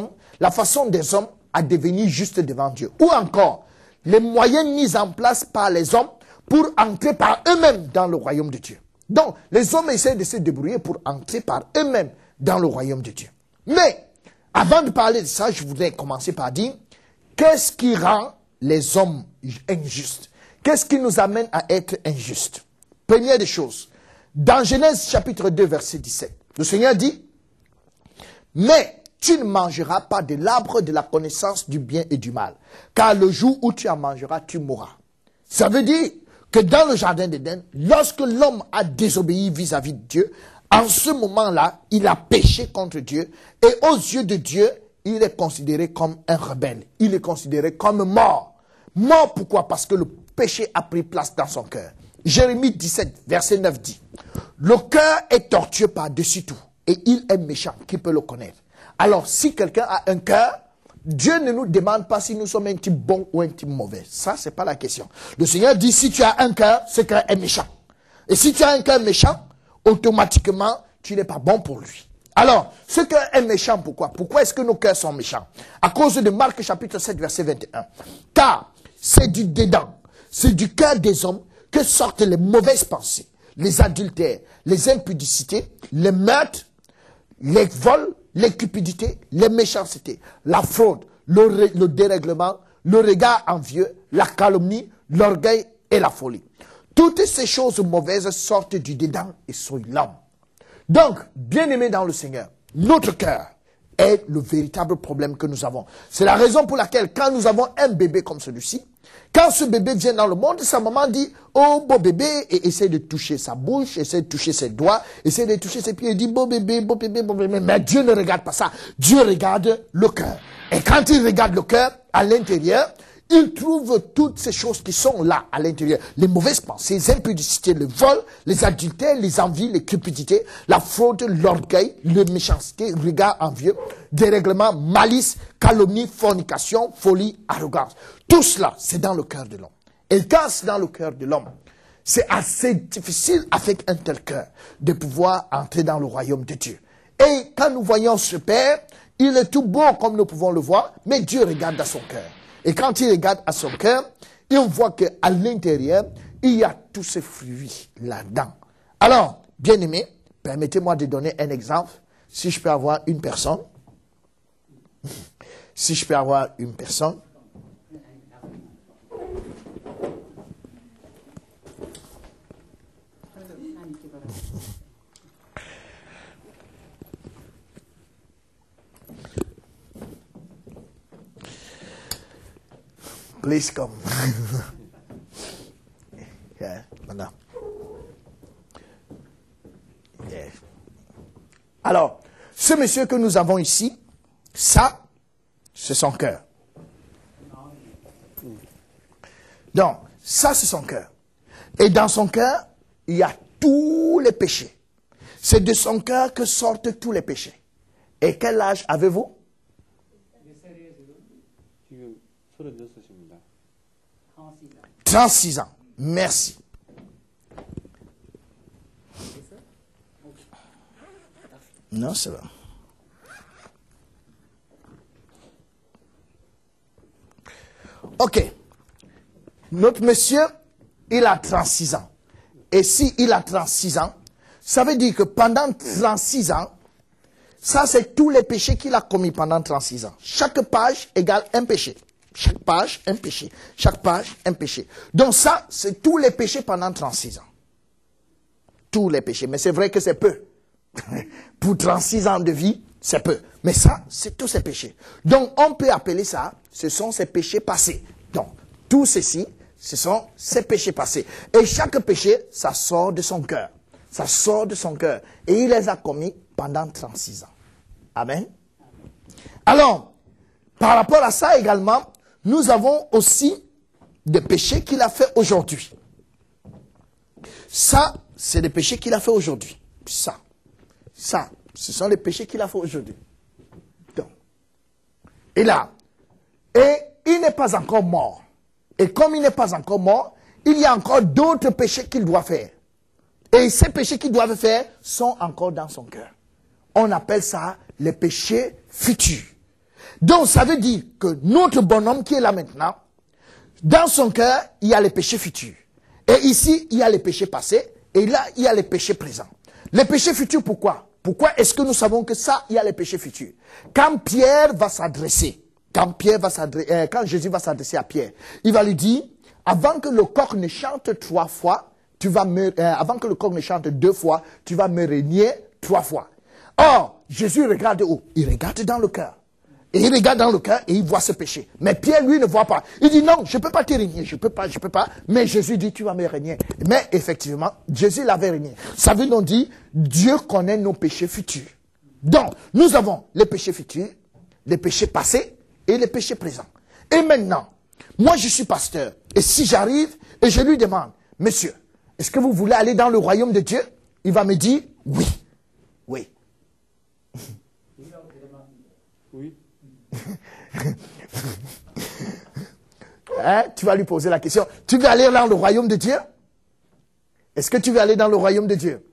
hommes à devenir justes devant Dieu. Ou encore, les moyens mis en place par les hommes pour entrer par eux-mêmes dans le royaume de Dieu. Donc, les hommes essaient de se débrouiller pour entrer par eux-mêmes dans le royaume de Dieu. Mais, avant de parler de ça, je voudrais commencer par dire, qu'est-ce qui rend les hommes injustes? Qu'est-ce qui nous amène à être injustes? Première des choses, dans Genèse chapitre 2, verset 17, le Seigneur dit, Mais tu ne mangeras pas de l'arbre de la connaissance du bien et du mal. Car le jour où tu en mangeras, tu mourras. Ça veut dire que dans le jardin d'Éden, lorsque l'homme a désobéi vis-à-vis de Dieu, en ce moment-là, il a péché contre Dieu. Et aux yeux de Dieu, il est considéré comme un rebelle. Il est considéré comme mort. Mort pourquoi? Parce que le péché a pris place dans son cœur. Jérémie 17, verset 9 dit, « Le cœur est tortueux par-dessus tout, et il est méchant. Qui peut le connaître? » Alors, si quelqu'un a un cœur, Dieu ne nous demande pas si nous sommes un type bon ou un type mauvais. Ça, c'est pas la question. Le Seigneur dit, si tu as un cœur, ce cœur est méchant. Et si tu as un cœur méchant, automatiquement, tu n'es pas bon pour lui. Alors, ce cœur est méchant, pourquoi? Pourquoi est-ce que nos cœurs sont méchants? À cause de Marc chapitre 7, verset 21. Car c'est du dedans, c'est du cœur des hommes que sortent les mauvaises pensées, les adultères, les impudicités, les meurtres, les vols, les cupidités, les méchancetés, la fraude, le dérèglement, le regard envieux, la calomnie, l'orgueil et la folie. Toutes ces choses mauvaises sortent du dedans et souillent l'homme. Donc, bien-aimés dans le Seigneur, notre cœur est le véritable problème que nous avons. C'est la raison pour laquelle quand nous avons un bébé comme celui-ci, quand ce bébé vient dans le monde, sa maman dit, oh beau bébé, et essaie de toucher sa bouche, essaie de toucher ses doigts, essaie de toucher ses pieds, et dit, beau bébé, beau bébé, beau bébé. Mais Dieu ne regarde pas ça. Dieu regarde le cœur. Et quand il regarde le cœur, à l'intérieur, il trouve toutes ces choses qui sont là, à l'intérieur. Les mauvaises pensées, les impudicités, le vol, les adultères, les envies, les cupidités, la fraude, l'orgueil, la méchanceté, le regard envieux, dérèglement, malice, calomnie, fornication, folie, arrogance. Tout cela, c'est dans le cœur de l'homme. Et quand c'est dans le cœur de l'homme, c'est assez difficile avec un tel cœur de pouvoir entrer dans le royaume de Dieu. Et quand nous voyons ce Père, il est tout beau comme nous pouvons le voir, mais Dieu regarde à son cœur. Et quand il regarde à son cœur, il voit qu'à l'intérieur, il y a tous ces fruits là-dedans. Alors, bien-aimés, permettez-moi de donner un exemple. Si je peux avoir une personne. Si je peux avoir une personne. Please come. Yeah, madame. Yeah. Alors, ce monsieur que nous avons ici, ça, c'est son cœur. Donc, ça, c'est son cœur. Et dans son cœur, il y a tous les péchés. C'est de son cœur que sortent tous les péchés. Et quel âge avez-vous? 36 ans. Merci. Non, c'est bon. Ok. Notre monsieur, il a 36 ans. Et si il a 36 ans, ça veut dire que pendant 36 ans, ça c'est tous les péchés qu'il a commis pendant 36 ans. Chaque page égale un péché. Chaque page, un péché. Chaque page, un péché. Donc ça, c'est tous les péchés pendant 36 ans. Tous les péchés. Mais c'est vrai que c'est peu. Pour 36 ans de vie, c'est peu. Mais ça, c'est tous ces péchés. Donc on peut appeler ça, ce sont ces péchés passés. Donc, tout ceci, ce sont ces péchés passés. Et chaque péché, ça sort de son cœur. Ça sort de son cœur. Et il les a commis pendant 36 ans. Amen. Alors, par rapport à ça également, nous avons aussi des péchés qu'il a fait aujourd'hui. Ça, c'est des péchés qu'il a fait aujourd'hui. Ça, ce sont les péchés qu'il a fait aujourd'hui. Donc, et là, et il n'est pas encore mort. Et comme il n'est pas encore mort, il y a encore d'autres péchés qu'il doit faire. Et ces péchés qu'il doit faire sont encore dans son cœur. On appelle ça les péchés futurs. Donc ça veut dire que notre bonhomme qui est là maintenant, dans son cœur, il y a les péchés futurs. Et ici, il y a les péchés passés. Et là, il y a les péchés présents. Les péchés futurs, pourquoi? Pourquoi est-ce que nous savons que ça, il y a les péchés futurs? Quand Pierre va s'adresser, quand Jésus va s'adresser à Pierre, il va lui dire, avant que le coq ne chante 3 fois, avant que le coq ne chante 2 fois, tu vas me régner 3 fois. Or, Jésus regarde où? Il regarde dans le cœur. Et il regarde dans le cœur et il voit ce péché. Mais Pierre, lui, ne voit pas. Il dit non, je ne peux pas te régner, je peux pas. Mais Jésus dit, tu vas me régner. Mais effectivement, Jésus l'avait régné. Ça veut donc dire, Dieu connaît nos péchés futurs. Donc, nous avons les péchés futurs, les péchés passés et les péchés présents. Et maintenant, moi je suis pasteur. Et si j'arrive et je lui demande, monsieur, est-ce que vous voulez aller dans le royaume de Dieu? Il va me dire, oui. Oui. Oui. Hein? Tu vas lui poser la question. Tu veux aller dans le royaume de Dieu? Est-ce que tu veux aller dans le royaume de Dieu?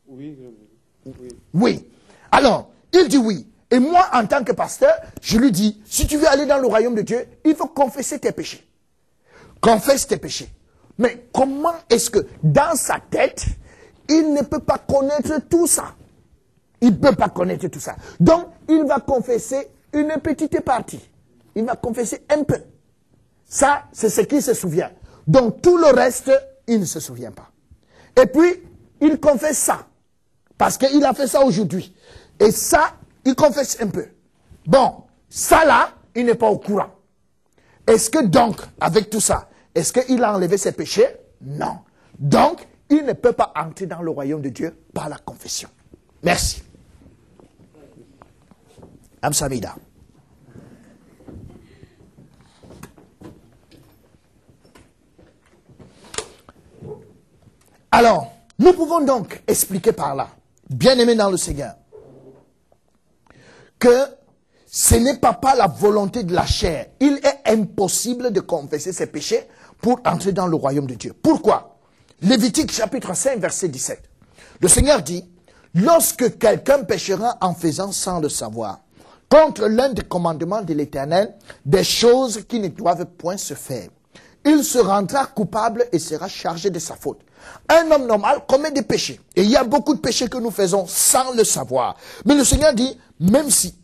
Oui. Oui. Alors, il dit oui. Et moi, en tant que pasteur, je lui dis, si tu veux aller dans le royaume de Dieu, il faut confesser tes péchés. Confesse tes péchés. Mais comment est-ce que, dans sa tête, il ne peut pas connaître tout ça? Il ne peut pas connaître tout ça. Donc, il va confesser une petite partie. Il va confesser un peu. Ça, c'est ce qu'il se souvient. Donc, tout le reste, il ne se souvient pas. Et puis, il confesse ça. Parce qu'il a fait ça aujourd'hui. Et ça, il confesse un peu. Bon, ça là, il n'est pas au courant. Est-ce que donc, avec tout ça, est-ce qu'il a enlevé ses péchés? Non. Donc, il ne peut pas entrer dans le royaume de Dieu par la confession. Merci. Amsamida. Alors, nous pouvons donc expliquer par là, bien-aimés dans le Seigneur, que ce n'est pas la volonté de la chair. Il est impossible de confesser ses péchés pour entrer dans le royaume de Dieu. Pourquoi? Lévitique chapitre 5, verset 17. Le Seigneur dit, lorsque quelqu'un péchera en faisant sans le savoir, contre l'un des commandements de l'Éternel, des choses qui ne doivent point se faire, il se rendra coupable et sera chargé de sa faute. Un homme normal commet des péchés. Et il y a beaucoup de péchés que nous faisons sans le savoir. Mais le Seigneur dit, même si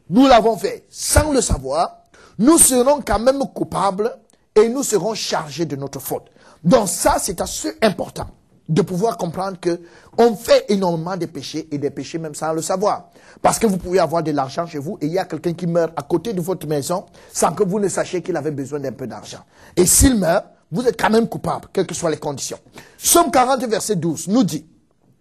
nous l'avons fait sans le savoir, nous serons quand même coupables et nous serons chargés de notre faute. Donc ça, c'est assez important de pouvoir comprendre que on fait énormément de péchés et des péchés même sans le savoir. Parce que vous pouvez avoir de l'argent chez vous et il y a quelqu'un qui meurt à côté de votre maison sans que vous ne sachiez qu'il avait besoin d'un peu d'argent. Et s'il meurt, vous êtes quand même coupable, quelles que soient les conditions. Somme 40, verset 12, nous dit,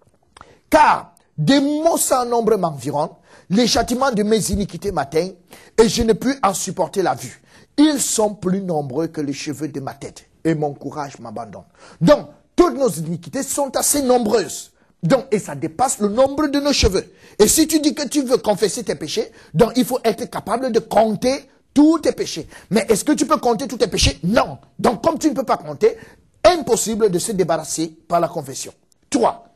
« Car des maux sans nombre m'environnent, les châtiments de mes iniquités m'atteignent, et je ne puis en supporter la vue. Ils sont plus nombreux que les cheveux de ma tête, et mon courage m'abandonne. » Donc, toutes nos iniquités sont assez nombreuses. Donc, et ça dépasse le nombre de nos cheveux. Et si tu dis que tu veux confesser tes péchés, donc il faut être capable de compter tous tes péchés. Mais est-ce que tu peux compter tous tes péchés? Non. Donc, comme tu ne peux pas compter, impossible de se débarrasser par la confession. 3.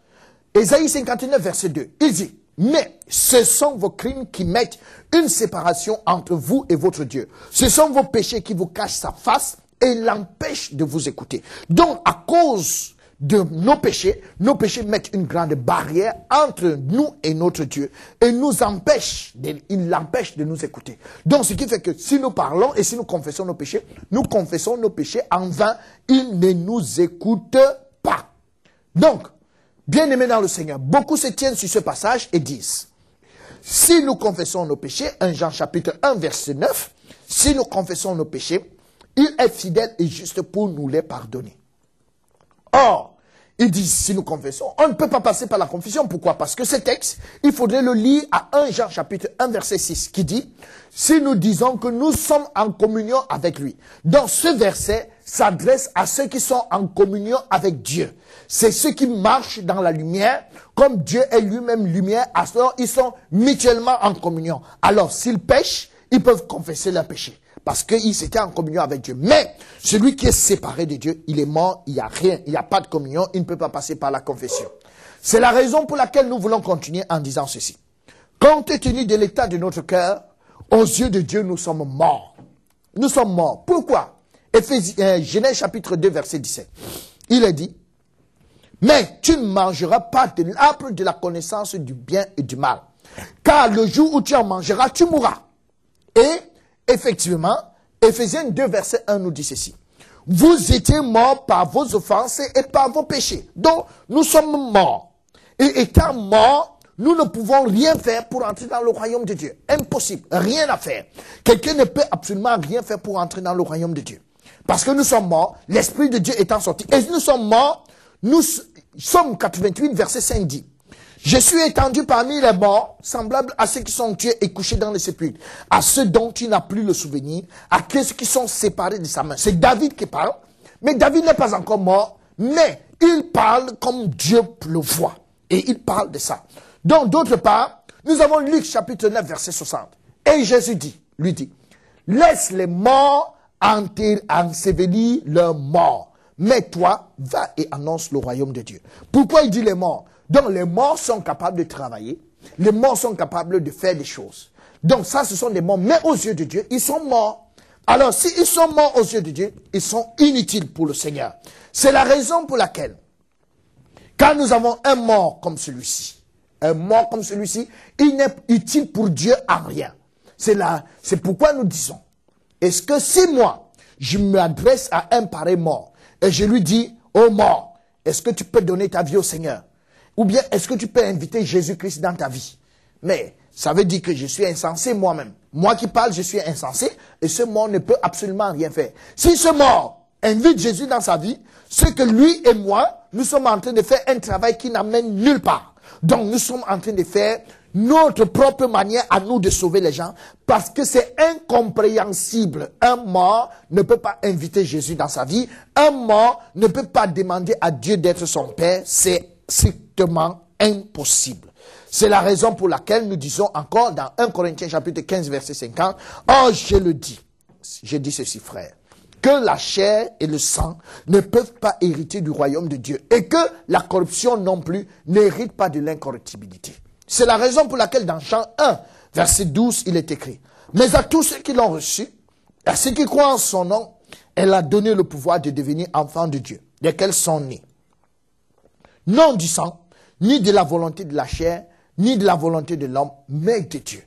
Ésaïe 59, verset 2. Il dit, mais ce sont vos crimes qui mettent une séparation entre vous et votre Dieu. Ce sont vos péchés qui vous cachent sa face et l'empêchent de vous écouter. Donc, à cause de nos péchés mettent une grande barrière entre nous et notre Dieu et nous empêchent, il l'empêche de nous écouter. Donc, ce qui fait que si nous parlons et si nous confessons nos péchés en vain, il ne nous écoute pas. Donc, bien-aimés dans le Seigneur, beaucoup se tiennent sur ce passage et disent, si nous confessons nos péchés, 1 Jean chapitre 1 verset 9, si nous confessons nos péchés, il est fidèle et juste pour nous les pardonner. Or, il dit, si nous confessons, on ne peut pas passer par la confession. Pourquoi? Parce que ce texte, il faudrait le lire à 1 Jean chapitre 1 verset 6, qui dit, si nous disons que nous sommes en communion avec lui. Donc ce verset s'adresse à ceux qui sont en communion avec Dieu. C'est ceux qui marchent dans la lumière, comme Dieu est lui-même lumière, alors ils sont mutuellement en communion. Alors s'ils pêchent, ils peuvent confesser leur péché. Parce qu'ils étaient en communion avec Dieu. Mais celui qui est séparé de Dieu, il est mort, il n'y a rien, il n'y a pas de communion, il ne peut pas passer par la confession. C'est la raison pour laquelle nous voulons continuer en disant ceci. Compte tenu de l'état de notre cœur, aux yeux de Dieu, nous sommes morts. Nous sommes morts. Pourquoi? Genèse chapitre 2, verset 17. Il est dit, mais tu ne mangeras pas de l'arbre de la connaissance du bien et du mal. Car le jour où tu en mangeras, tu mourras. Et effectivement, Éphésiens 2, verset 1 nous dit ceci. Vous étiez morts par vos offenses et par vos péchés. Donc, nous sommes morts. Et étant morts, nous ne pouvons rien faire pour entrer dans le royaume de Dieu. Impossible, rien à faire. Quelqu'un ne peut absolument rien faire pour entrer dans le royaume de Dieu. Parce que nous sommes morts, l'Esprit de Dieu étant sorti. Et nous sommes morts, nous sommes 88, verset 5 dit. Je suis étendu parmi les morts, semblable à ceux qui sont tués et couchés dans les sépulcres, à ceux dont tu n'as plus le souvenir, à ceux qui sont séparés de sa main. C'est David qui parle, mais David n'est pas encore mort, mais il parle comme Dieu le voit. Et il parle de ça. Donc, d'autre part, nous avons Luc chapitre 9, verset 60. Et Jésus lui dit, laisse les morts ensevelir leurs morts. Mais toi, va et annonce le royaume de Dieu. Pourquoi il dit les morts? Donc, les morts sont capables de travailler. Les morts sont capables de faire des choses. Donc, ça, ce sont des morts. Mais aux yeux de Dieu, ils sont morts. Alors, s'ils sont morts aux yeux de Dieu, ils sont inutiles pour le Seigneur. C'est la raison pour laquelle, quand nous avons un mort comme celui-ci, il n'est utile pour Dieu à rien. C'est pourquoi nous disons, est-ce que si moi, je m'adresse à un pareil mort, et je lui dis, oh mort, est-ce que tu peux donner ta vie au Seigneur? Ou bien, est-ce que tu peux inviter Jésus-Christ dans ta vie? Mais, ça veut dire que je suis insensé moi-même. Moi qui parle, je suis insensé, et ce mort ne peut absolument rien faire. Si ce mort invite Jésus dans sa vie, c'est que lui et moi, nous sommes en train de faire un travail qui n'amène nulle part. Donc, nous sommes en train de faire notre propre manière à nous de sauver les gens, parce que c'est incompréhensible. Un mort ne peut pas inviter Jésus dans sa vie. Un mort ne peut pas demander à Dieu d'être son Père. C'est strictement impossible. C'est la raison pour laquelle nous disons encore dans 1 Corinthiens chapitre 15 verset 50, « Oh, je le dis, je dis ceci frère, que la chair et le sang ne peuvent pas hériter du royaume de Dieu et que la corruption non plus n'hérite pas de l'incorruptibilité. » C'est la raison pour laquelle dans Jean 1, verset 12, il est écrit, « Mais à tous ceux qui l'ont reçu, à ceux qui croient en son nom, elle a donné le pouvoir de devenir enfants de Dieu, desquels sont nés. Non du sang, ni de la volonté de la chair, ni de la volonté de l'homme, mais de Dieu.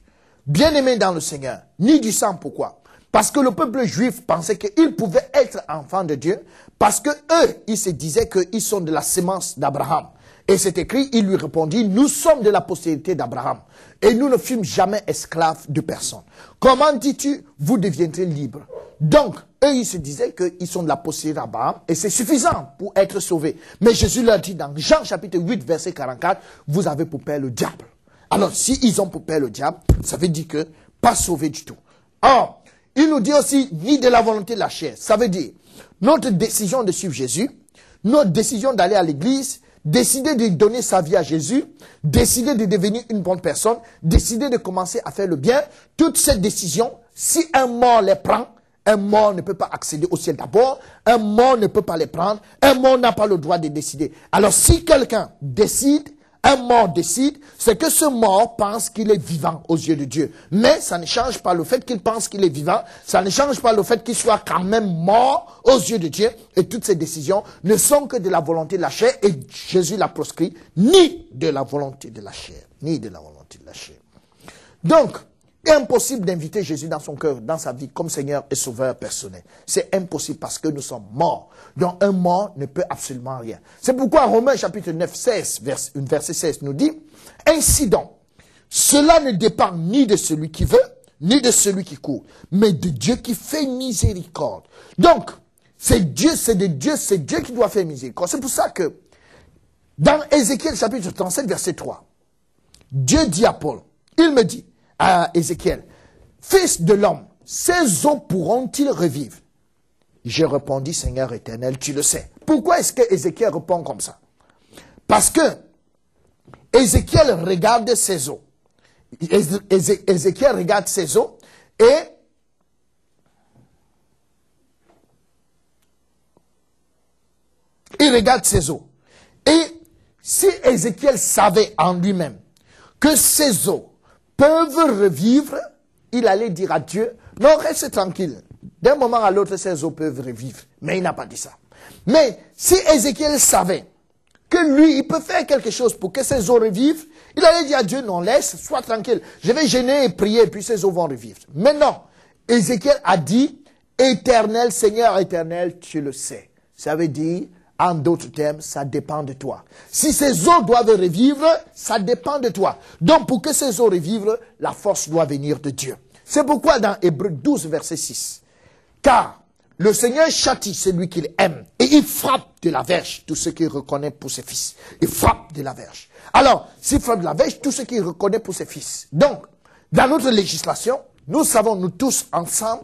Bien-aimés dans le Seigneur, ni du sang, pourquoi? Parce que le peuple juif pensait qu'ils pouvaient être enfants de Dieu, parce que eux, ils se disaient qu'ils sont de la sémence d'Abraham. Et c'est écrit, il lui répondit, nous sommes de la postérité d'Abraham, et nous ne fûmes jamais esclaves de personne. Comment dis-tu, vous deviendrez libres? Donc, eux, ils se disaient qu'ils sont de la postérité d'Abraham, et c'est suffisant pour être sauvés. Mais Jésus leur dit dans Jean chapitre 8, verset 44, vous avez pour père le diable. Alors, s'ils ont pour père le diable, ça veut dire que pas sauvés du tout. Or, il nous dit aussi, ni de la volonté de la chair. Ça veut dire, notre décision de suivre Jésus, notre décision d'aller à l'église, décider de donner sa vie à Jésus, décider de devenir une bonne personne, décider de commencer à faire le bien, toutes ces décisions, si un mort les prend, un mort ne peut pas accéder au ciel d'abord, un mort ne peut pas les prendre, un mort n'a pas le droit de décider. Alors si quelqu'un décide, un mort décide, c'est que ce mort pense qu'il est vivant aux yeux de Dieu. Mais ça ne change pas le fait qu'il pense qu'il est vivant, ça ne change pas le fait qu'il soit quand même mort aux yeux de Dieu. Et toutes ces décisions ne sont que de la volonté de la chair, et Jésus l'a proscrit, ni de la volonté de la chair, ni de la volonté de la chair. Donc, impossible d'inviter Jésus dans son cœur, dans sa vie, comme Seigneur et Sauveur personnel. C'est impossible parce que nous sommes morts. Donc un mort ne peut absolument rien. C'est pourquoi Romains chapitre 9, 16, verset 16 nous dit, « Ainsi donc, cela ne dépend ni de celui qui veut, ni de celui qui court, mais de Dieu qui fait miséricorde. » Donc, c'est Dieu qui doit faire miséricorde. C'est pour ça que, dans Ézéchiel chapitre 37, verset 3, Dieu dit à Paul, il me dit, à Ézéchiel, « Fils de l'homme, ces eaux pourront-ils revivre ?» J'ai répondu, « Seigneur éternel, tu le sais. » Pourquoi est-ce que Ézéchiel répond comme ça? Parce que Ézéchiel regarde ces eaux. Ézéchiel regarde ces eaux et il regarde ces eaux. Et si Ézéchiel savait en lui-même que ces eaux peuvent revivre, il allait dire à Dieu, non, reste tranquille. D'un moment à l'autre, ces eaux peuvent revivre. Mais il n'a pas dit ça. Mais si Ézéchiel savait que lui, il peut faire quelque chose pour que ces eaux revivent, il allait dire à Dieu, non, laisse, sois tranquille. Je vais gêner et prier, et puis ces eaux vont revivre. Mais non, Ézéchiel a dit, éternel, Seigneur éternel, tu le sais. Ça veut dire, En d'autres termes, ça dépend de toi. Si ces eaux doivent revivre, ça dépend de toi. Donc, pour que ces eaux revivent, la force doit venir de Dieu. C'est pourquoi dans Hébreux 12, verset 6, car le Seigneur châtie celui qu'il aime et il frappe de la verge tout ce qu'il reconnaît pour ses fils. Il frappe de la verge. Alors, s'il frappe de la verge, tout ce qu'il reconnaît pour ses fils. Donc, dans notre législation, nous savons, nous tous ensemble,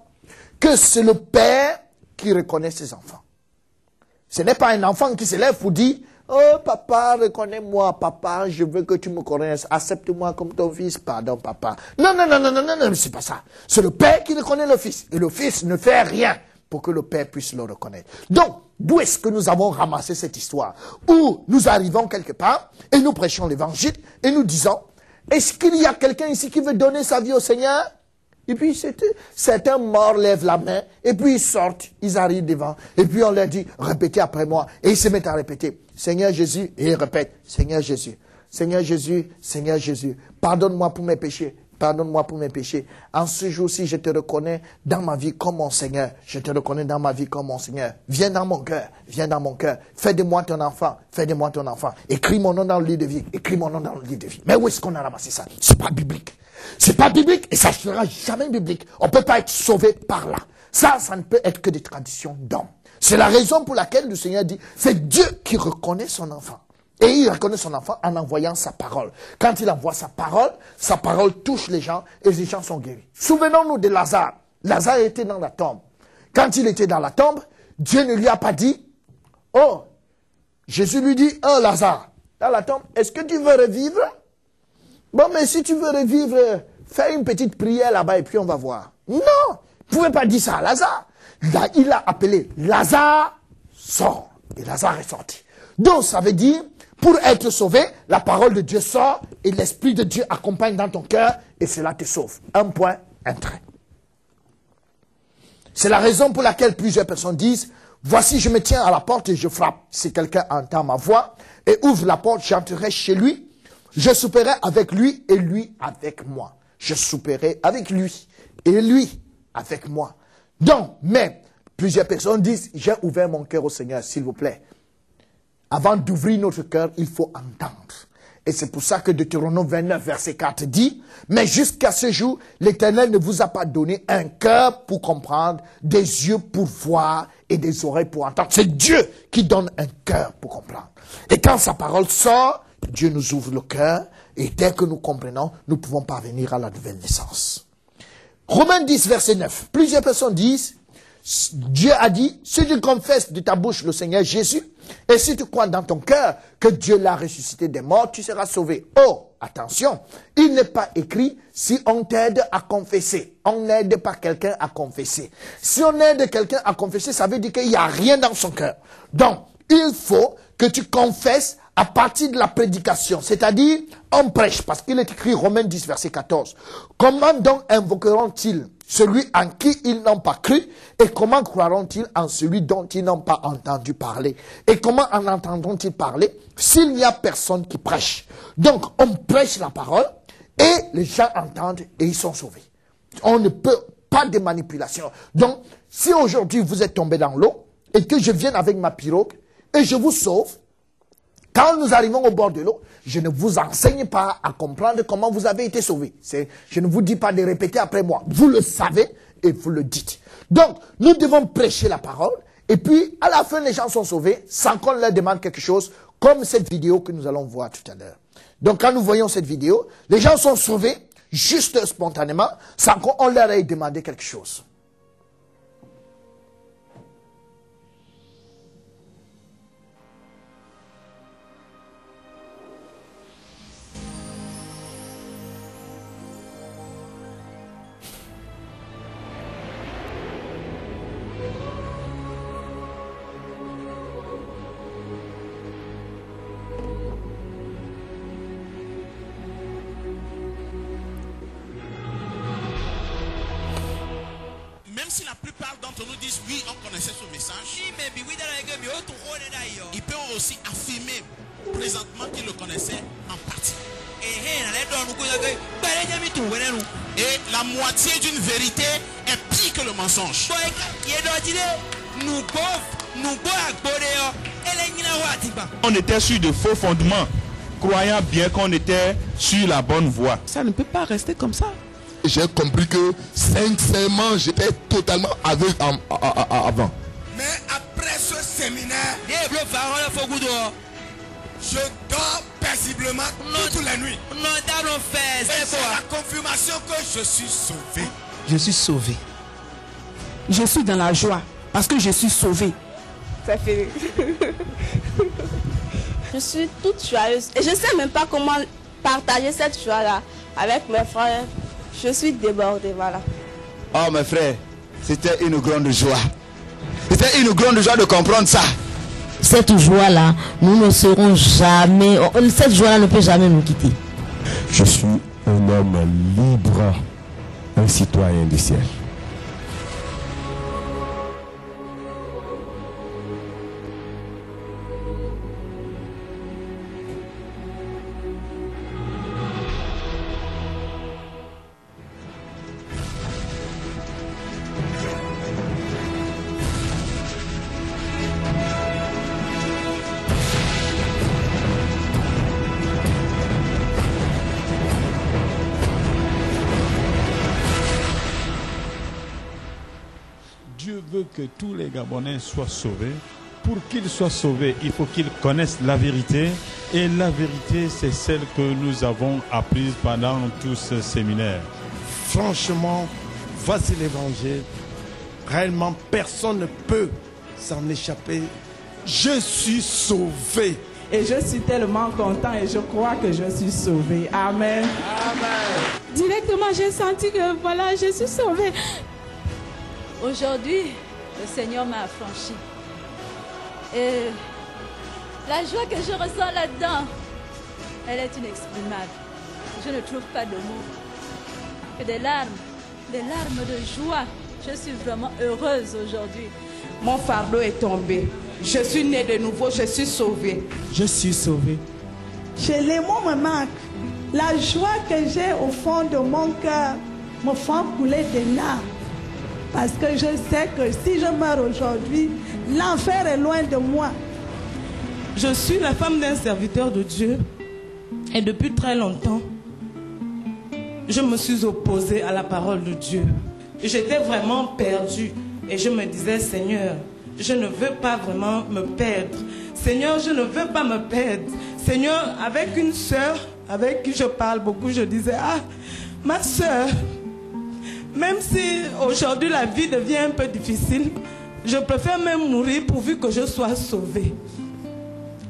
que c'est le père qui reconnaît ses enfants. Ce n'est pas un enfant qui se lève pour dire « Oh papa, reconnais-moi, papa, je veux que tu me connaisses, accepte-moi comme ton fils, pardon papa. » Non, c'est pas ça. C'est le père qui reconnaît le fils. Et le fils ne fait rien pour que le père puisse le reconnaître. Donc, d'où est-ce que nous avons ramassé cette histoire? Où nous arrivons quelque part et nous prêchons l'évangile et nous disons « Est-ce qu'il y a quelqu'un ici qui veut donner sa vie au Seigneur ?» Et puis, certains morts lèvent la main, et puis ils sortent, ils arrivent devant, et puis on leur dit, répétez après moi, et ils se mettent à répéter, Seigneur Jésus, et ils répètent, Seigneur Jésus, Seigneur Jésus, Seigneur Jésus, pardonne-moi pour mes péchés, pardonne-moi pour mes péchés. En ce jour-ci, je te reconnais dans ma vie comme mon Seigneur, je te reconnais dans ma vie comme mon Seigneur. Viens dans mon cœur, fais de moi ton enfant, fais de moi ton enfant. Écris mon nom dans le livre de vie, écris mon nom dans le livre de vie. Mais où est-ce qu'on a ramassé ça? C'est pas biblique. C'est pas biblique et ça ne sera jamais biblique. On ne peut pas être sauvé par là. Ça ne peut être que des traditions d'hommes. C'est la raison pour laquelle le Seigneur dit, c'est Dieu qui reconnaît son enfant. Et il reconnaît son enfant en envoyant sa parole. Quand il envoie sa parole touche les gens et les gens sont guéris. Souvenons-nous de Lazare. Lazare était dans la tombe. Quand il était dans la tombe, Dieu ne lui a pas dit, oh, Jésus lui dit, oh Lazare, dans la tombe, est-ce que tu veux revivre? Bon, mais si tu veux revivre, fais une petite prière là-bas et puis on va voir. Non, vous ne pouvez pas dire ça à Lazare. Là, il a appelé Lazare, sort. Et Lazare est sorti. Donc, ça veut dire, pour être sauvé, la parole de Dieu sort et l'Esprit de Dieu accompagne dans ton cœur et cela te sauve. Un point, un trait. C'est la raison pour laquelle plusieurs personnes disent, voici, je me tiens à la porte et je frappe. Si quelqu'un entend ma voix et ouvre la porte, j'entrerai chez lui. Je souperai avec lui et lui avec moi. Je souperai avec lui et lui avec moi. Donc, mais plusieurs personnes disent, j'ai ouvert mon cœur au Seigneur, s'il vous plaît. Avant d'ouvrir notre cœur, il faut entendre. Et c'est pour ça que Deutéronome 29, verset 4 dit, mais jusqu'à ce jour, l'Éternel ne vous a pas donné un cœur pour comprendre, des yeux pour voir et des oreilles pour entendre. C'est Dieu qui donne un cœur pour comprendre. Et quand sa parole sort, Dieu nous ouvre le cœur et dès que nous comprenons, nous pouvons parvenir à la nouvelle naissance. Romains 10, verset 9. Plusieurs personnes disent, Dieu a dit, si tu confesses de ta bouche le Seigneur Jésus, et si tu crois dans ton cœur que Dieu l'a ressuscité des morts, tu seras sauvé. Oh, attention, il n'est pas écrit si on t'aide à confesser. On n'aide pas quelqu'un à confesser. Si on aide quelqu'un à confesser, ça veut dire qu'il n'y a rien dans son cœur. Donc, il faut que tu confesses à partir de la prédication, c'est-à-dire on prêche, parce qu'il est écrit Romains 10, verset 14. Comment donc invoqueront-ils celui en qui ils n'ont pas cru, et comment croiront-ils en celui dont ils n'ont pas entendu parler? Et comment en entendront-ils parler s'il n'y a personne qui prêche? Donc, on prêche la parole, et les gens entendent, et ils sont sauvés. On ne peut pas de manipulation. Donc, si aujourd'hui vous êtes tombé dans l'eau, et que je vienne avec ma pirogue, et je vous sauve, quand nous arrivons au bord de l'eau, je ne vous enseigne pas à comprendre comment vous avez été sauvé. Je ne vous dis pas de répéter après moi. Vous le savez et vous le dites. Donc, nous devons prêcher la parole. Et puis, à la fin, les gens sont sauvés sans qu'on leur demande quelque chose, comme cette vidéo que nous allons voir tout à l'heure. Donc, quand nous voyons cette vidéo, les gens sont sauvés juste spontanément, sans qu'on leur ait demandé quelque chose. Même si la plupart d'entre nous disent oui, on connaissait ce message, ils peuvent aussi affirmer présentement qu'ils le connaissaient en partie. Et la moitié d'une vérité est pire que le mensonge. On était sur de faux fondements, croyant bien qu'on était sur la bonne voie. Ça ne peut pas rester comme ça. J'ai compris que sincèrement, j'étais totalement aveugle avant. Mais après ce séminaire, je dors paisiblement toutes les nuits. Et c'est la confirmation que je suis sauvé. Je suis sauvé. Je suis dans la joie parce que je suis sauvé. Ça fait... Je suis toute joyeuse et je ne sais même pas comment partager cette joie-là avec mes frères. Je suis débordée, voilà. Oh mes frères, c'était une grande joie. C'était une grande joie de comprendre ça. Cette joie-là, nous ne serons jamais... Cette joie-là ne peut jamais nous quitter. Je suis un homme libre, un citoyen du ciel. Dieu veut que tous les Gabonais soient sauvés. Pour qu'ils soient sauvés, il faut qu'ils connaissent la vérité. Et la vérité, c'est celle que nous avons apprise pendant tout ce séminaire. Franchement, voici l'évangile. Réellement, personne ne peut s'en échapper. Je suis sauvé. Et je suis tellement content et je crois que je suis sauvé. Amen. Amen. Directement, j'ai senti que voilà, je suis sauvé. Aujourd'hui, le Seigneur m'a affranchi. Et la joie que je ressens là-dedans, elle est inexprimable. Je ne trouve pas de mots. Que des larmes de joie. Je suis vraiment heureuse aujourd'hui. Mon fardeau est tombé. Je suis née de nouveau, je suis sauvée. Je suis sauvé. Les mots me manquent. La joie que j'ai au fond de mon cœur me fait couler des larmes. Parce que je sais que si je meurs aujourd'hui, l'enfer est loin de moi. Je suis la femme d'un serviteur de Dieu. Et depuis très longtemps, je me suis opposée à la parole de Dieu. J'étais vraiment perdue. Et je me disais, Seigneur, je ne veux pas vraiment me perdre. Seigneur, je ne veux pas me perdre. Seigneur, avec une sœur avec qui je parle beaucoup, je disais, ah, ma sœur, même si aujourd'hui la vie devient un peu difficile, je préfère même mourir pourvu que je sois sauvée.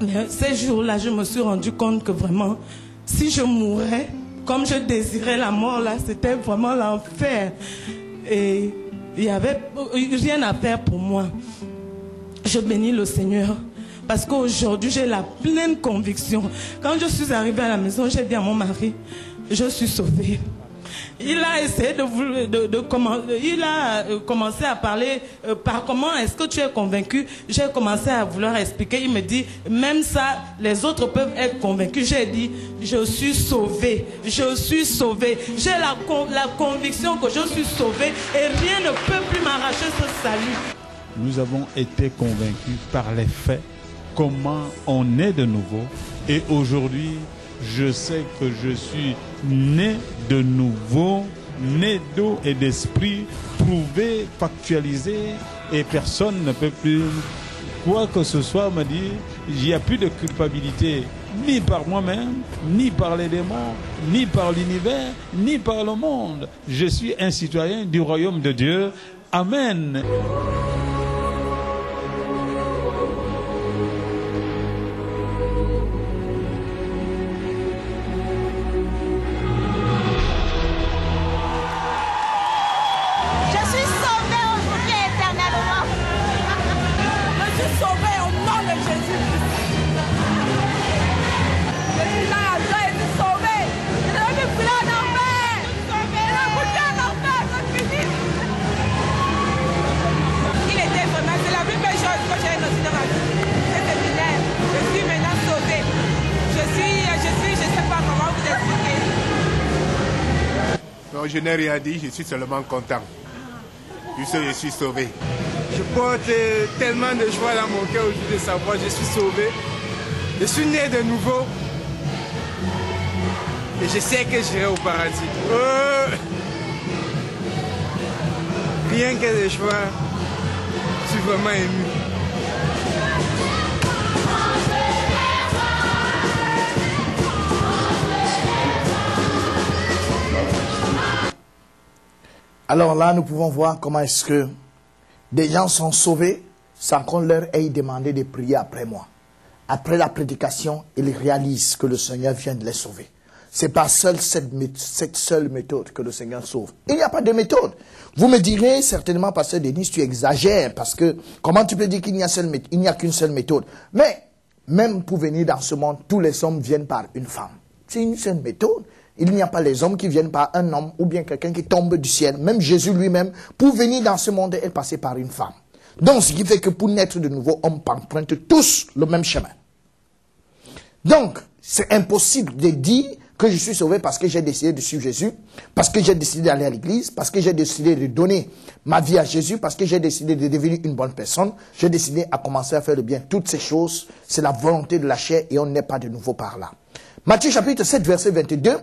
Mais ces jours-là, je me suis rendu compte que vraiment, si je mourais, comme je désirais la mort, là, c'était vraiment l'enfer. Et il n'y avait rien à faire pour moi. Je bénis le Seigneur. Parce qu'aujourd'hui, j'ai la pleine conviction. Quand je suis arrivée à la maison, j'ai dit à mon mari, je suis sauvée. Il a essayé il a commencé à parler par comment est-ce que tu es convaincu. J'ai commencé à vouloir expliquer. Il me dit, même ça, les autres peuvent être convaincus. J'ai dit, je suis sauvée. Je suis sauvée. J'ai la conviction que je suis sauvée et rien ne peut plus m'arracher ce salut. Nous avons été convaincus par les faits, comment on est de nouveau. Et aujourd'hui, je sais que je suis né de nouveau, né d'eau et d'esprit, prouvé, factualisé, et personne ne peut plus, quoi que ce soit, me dire, il n'y a plus de culpabilité, ni par moi-même, ni par les démons, ni par l'univers, ni par le monde. Je suis un citoyen du royaume de Dieu. Amen. Non, je n'ai rien dit, je suis seulement content. Je suis sauvé. Je porte tellement de joie dans mon cœur aujourd'hui de savoir que je suis sauvé. Je suis né de nouveau. Et je sais que j'irai au paradis. Oh! Rien que de joie. Je suis vraiment ému. Alors là, nous pouvons voir comment est-ce que des gens sont sauvés sans qu'on leur ait demandé de prier après moi. Après la prédication, ils réalisent que le Seigneur vient de les sauver. C'est pas seule cette seule méthode que le Seigneur sauve. Il n'y a pas de méthode. Vous me direz certainement, pasteur Denis, tu exagères parce que comment tu peux dire qu'il n'y a qu'une seule méthode? Mais même pour venir dans ce monde, tous les hommes viennent par une femme. C'est une seule méthode. Il n'y a pas les hommes qui viennent par un homme ou bien quelqu'un qui tombe du ciel. Même Jésus lui-même, pour venir dans ce monde, est passé par une femme. Donc, ce qui fait que pour naître de nouveau, on emprunte tous le même chemin. Donc, c'est impossible de dire que je suis sauvé parce que j'ai décidé de suivre Jésus, parce que j'ai décidé d'aller à l'église, parce que j'ai décidé de donner ma vie à Jésus, parce que j'ai décidé de devenir une bonne personne, j'ai décidé à commencer à faire le bien. Toutes ces choses, c'est la volonté de la chair et on n'est pas de nouveau par là. Matthieu chapitre 7, verset 22,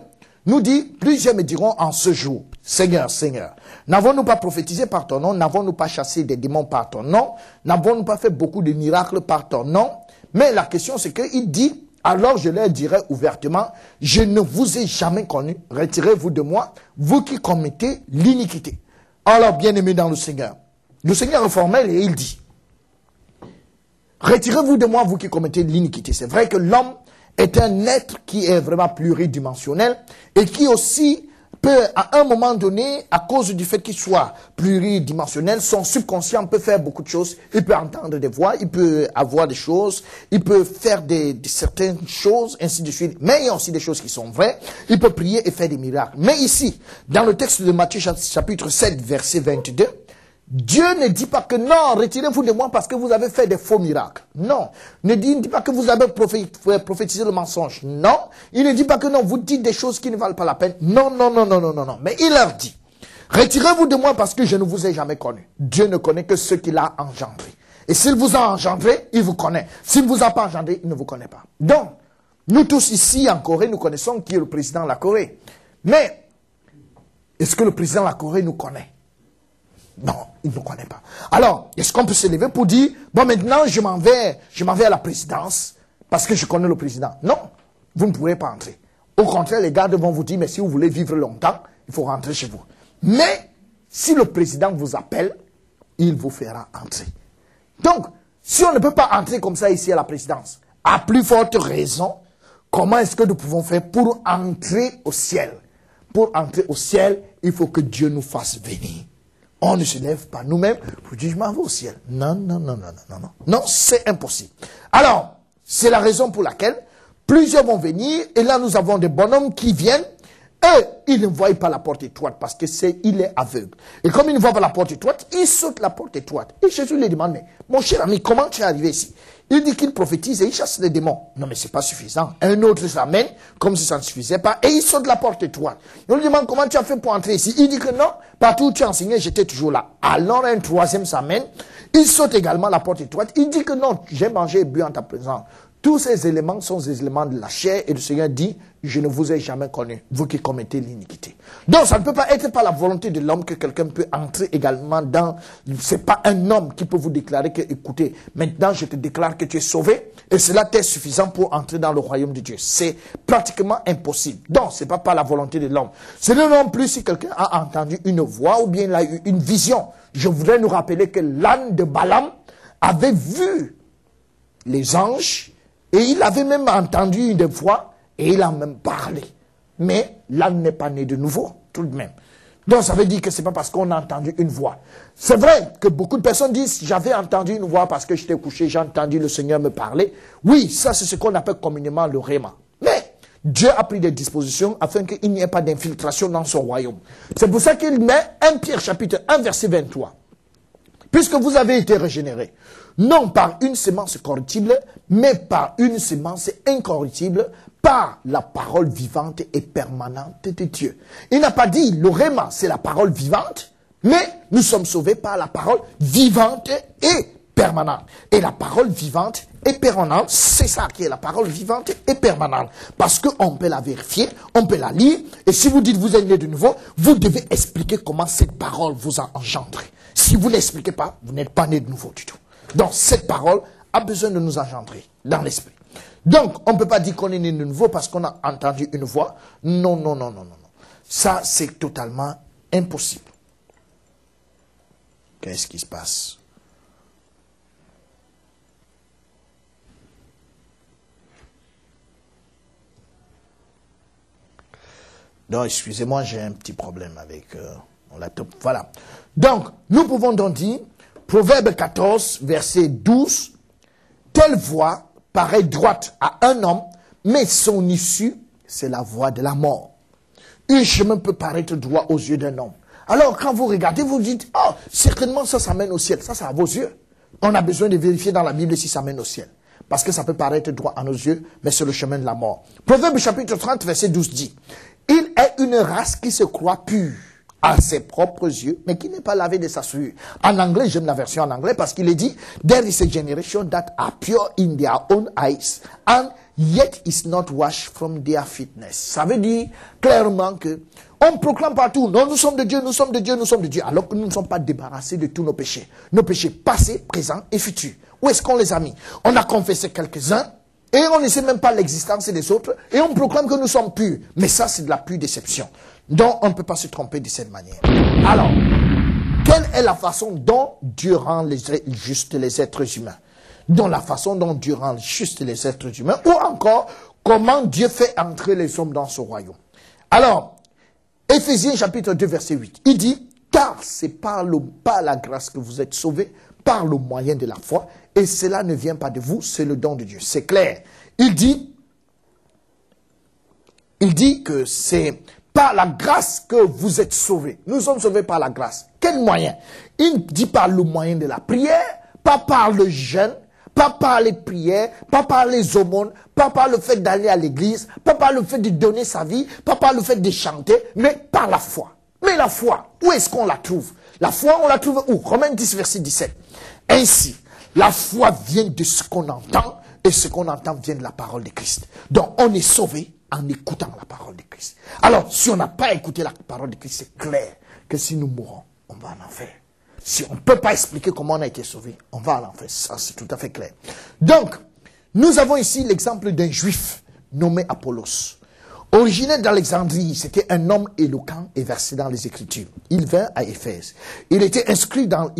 nous dit, plusieurs me diront en ce jour, Seigneur, Seigneur, n'avons-nous pas prophétisé par ton nom, n'avons-nous pas chassé des démons par ton nom, n'avons-nous pas fait beaucoup de miracles par ton nom? Mais la question c'est qu'il dit, alors je leur dirai ouvertement, je ne vous ai jamais connu, retirez-vous de moi, vous qui commettez l'iniquité. Alors bien-aimés dans le Seigneur est formel et il dit, retirez-vous de moi, vous qui commettez l'iniquité. C'est vrai que l'homme est un être qui est vraiment pluridimensionnel et qui aussi peut, à un moment donné, à cause du fait qu'il soit pluridimensionnel, son subconscient peut faire beaucoup de choses. Il peut entendre des voix, il peut avoir des choses, il peut faire certaines choses, ainsi de suite. Mais il y a aussi des choses qui sont vraies. Il peut prier et faire des miracles. Mais ici, dans le texte de Matthieu chapitre 7, verset 22, Dieu ne dit pas que non, retirez-vous de moi parce que vous avez fait des faux miracles. Non. Il ne dit pas que vous avez prophétisé le mensonge. Non. Il ne dit pas que non, vous dites des choses qui ne valent pas la peine. Non, non, non, non, non, non, non. Mais il leur dit, retirez-vous de moi parce que je ne vous ai jamais connu. Dieu ne connaît que ceux qu'il a engendrés. Et s'il vous a engendré, il vous connaît. S'il ne vous a pas engendré, il ne vous connaît pas. Donc, nous tous ici en Corée, nous connaissons qui est le président de la Corée. Mais, est-ce que le président de la Corée nous connaît? Non, il ne nous connaît pas. Alors, est-ce qu'on peut se lever pour dire, bon maintenant je m'en vais à la présidence parce que je connais le président? Non, vous ne pourrez pas entrer. Au contraire, les gardes vont vous dire, mais si vous voulez vivre longtemps, il faut rentrer chez vous. Mais, si le président vous appelle, il vous fera entrer. Donc, si on ne peut pas entrer comme ça ici à la présidence, à plus forte raison, comment est-ce que nous pouvons faire pour entrer au ciel? Pour entrer au ciel, il faut que Dieu nous fasse venir. On ne se lève pas nous-mêmes pour dire je m'en vais au ciel. Non, non, non, non, non, non. Non, c'est impossible. Alors, c'est la raison pour laquelle plusieurs vont venir et là nous avons des bonhommes qui viennent et ils ne voient pas la porte étroite parce que il est aveugle. Et comme il ne voit pas la porte étroite, il saute la porte étroite. Et Jésus lui demande, mais mon cher ami, comment tu es arrivé ici? Il dit qu'il prophétise et il chasse les démons. Non, mais c'est pas suffisant. Un autre s'amène, comme si ça ne suffisait pas, et il saute la porte étroite. Et on lui demande comment tu as fait pour entrer ici. Il dit que non, partout où tu as enseigné, j'étais toujours là. Alors un troisième s'amène, il saute également la porte étroite. Il dit que non, j'ai mangé et bu en ta présence. Tous ces éléments sont des éléments de la chair et le Seigneur dit, je ne vous ai jamais connu, vous qui commettez l'iniquité. Donc ça ne peut pas être par la volonté de l'homme que quelqu'un peut entrer également dans... C'est pas un homme qui peut vous déclarer que, écoutez, maintenant je te déclare que tu es sauvé et cela t'est suffisant pour entrer dans le royaume de Dieu. C'est pratiquement impossible. Donc c'est pas par la volonté de l'homme. C'est non plus si quelqu'un a entendu une voix ou bien il a eu une vision. Je voudrais nous rappeler que l'âne de Balaam avait vu les anges et il avait même entendu une voix et il a même parlé. Mais l'âne n'est pas né de nouveau, tout de même. Donc ça veut dire que ce n'est pas parce qu'on a entendu une voix. C'est vrai que beaucoup de personnes disent, j'avais entendu une voix parce que j'étais couché, j'ai entendu le Seigneur me parler. Oui, ça c'est ce qu'on appelle communément le rhéma. Mais Dieu a pris des dispositions afin qu'il n'y ait pas d'infiltration dans son royaume. C'est pour ça qu'il met 1 Pierre chapitre 1 verset 23. Puisque vous avez été régénérés, non par une semence corruptible, mais par une semence incorruptible, par la parole vivante et permanente de Dieu. Il n'a pas dit le rhéma, c'est la parole vivante, Mais nous sommes sauvés par la parole vivante et permanente. Et la parole vivante et permanente, c'est ça qui est la parole vivante et permanente. Parce qu'on peut la vérifier, on peut la lire. Et si vous dites vous êtes né de nouveau, vous devez expliquer comment cette parole vous a engendré. Si vous ne l'expliquez pas, vous n'êtes pas né de nouveau du tout. Donc cette parole a besoin de nous engendrer dans l'esprit. Donc on ne peut pas dire qu'on est né de nouveau parce qu'on a entendu une voix. Non, non, non, non, non, non. Ça, c'est totalement impossible. Qu'est-ce qui se passe? Donc, excusez-moi, j'ai un petit problème avec mon laptop. Voilà. Donc, nous pouvons donc dire, Proverbe 14, verset 12, « Telle voix paraît droite à un homme, mais son issue, c'est la voie de la mort. » Un chemin peut paraître droit aux yeux d'un homme. Alors, quand vous regardez, vous dites, « Oh, certainement ça mène au ciel. » Ça, c'est à vos yeux. On a besoin de vérifier dans la Bible si ça mène au ciel. Parce que ça peut paraître droit à nos yeux, mais c'est le chemin de la mort. Proverbe chapitre 30, verset 12 dit, « Il est une race qui se croit pure à ses propres yeux, mais qui n'est pas lavé de sa souillure. » En anglais, j'aime la version en anglais parce qu'il est dit, « There is a generation that are pure in their own eyes, and yet is not washed from their fitness. » Ça veut dire clairement que on proclame partout, non, nous sommes de Dieu, nous sommes de Dieu, nous sommes de Dieu, alors que nous ne sommes pas débarrassés de tous nos péchés. Nos péchés passés, présents et futurs. Où est-ce qu'on les a mis? On a confessé quelques-uns, et on ne sait même pas l'existence des autres, et on proclame que nous sommes purs. Mais ça, c'est de la pure déception. Donc, on ne peut pas se tromper de cette manière. Alors, quelle est la façon dont Dieu rend juste les êtres humains? Dans la façon dont Dieu rend juste les êtres humains, ou encore, comment Dieu fait entrer les hommes dans son royaume. Alors, Éphésiens chapitre 2, verset 8, il dit, « Car c'est par la grâce que vous êtes sauvés, par le moyen de la foi, et cela ne vient pas de vous, c'est le don de Dieu. » C'est clair. Il dit que c'est par la grâce que vous êtes sauvés. Nous sommes sauvés par la grâce. Quel moyen? Il dit par le moyen de la prière, pas par le jeûne, pas par les prières, pas par les aumônes, pas par le fait d'aller à l'église, pas par le fait de donner sa vie, pas par le fait de chanter, mais par la foi. Mais la foi, où est-ce qu'on la trouve? La foi, on la trouve où? Romains 10, verset 17. Ainsi, la foi vient de ce qu'on entend, et ce qu'on entend vient de la parole de Christ. Donc, on est sauvé en écoutant la parole de Christ. Alors, si on n'a pas écouté la parole de Christ, c'est clair que si nous mourons, on va en enfer. Si on ne peut pas expliquer comment on a été sauvé, on va à l'enfer. Ça, c'est tout à fait clair. Donc, nous avons ici l'exemple d'un juif nommé Apollos. Originaire d'Alexandrie, c'était un homme éloquent et versé dans les Écritures. Il vint à Éphèse. Il était instruit dans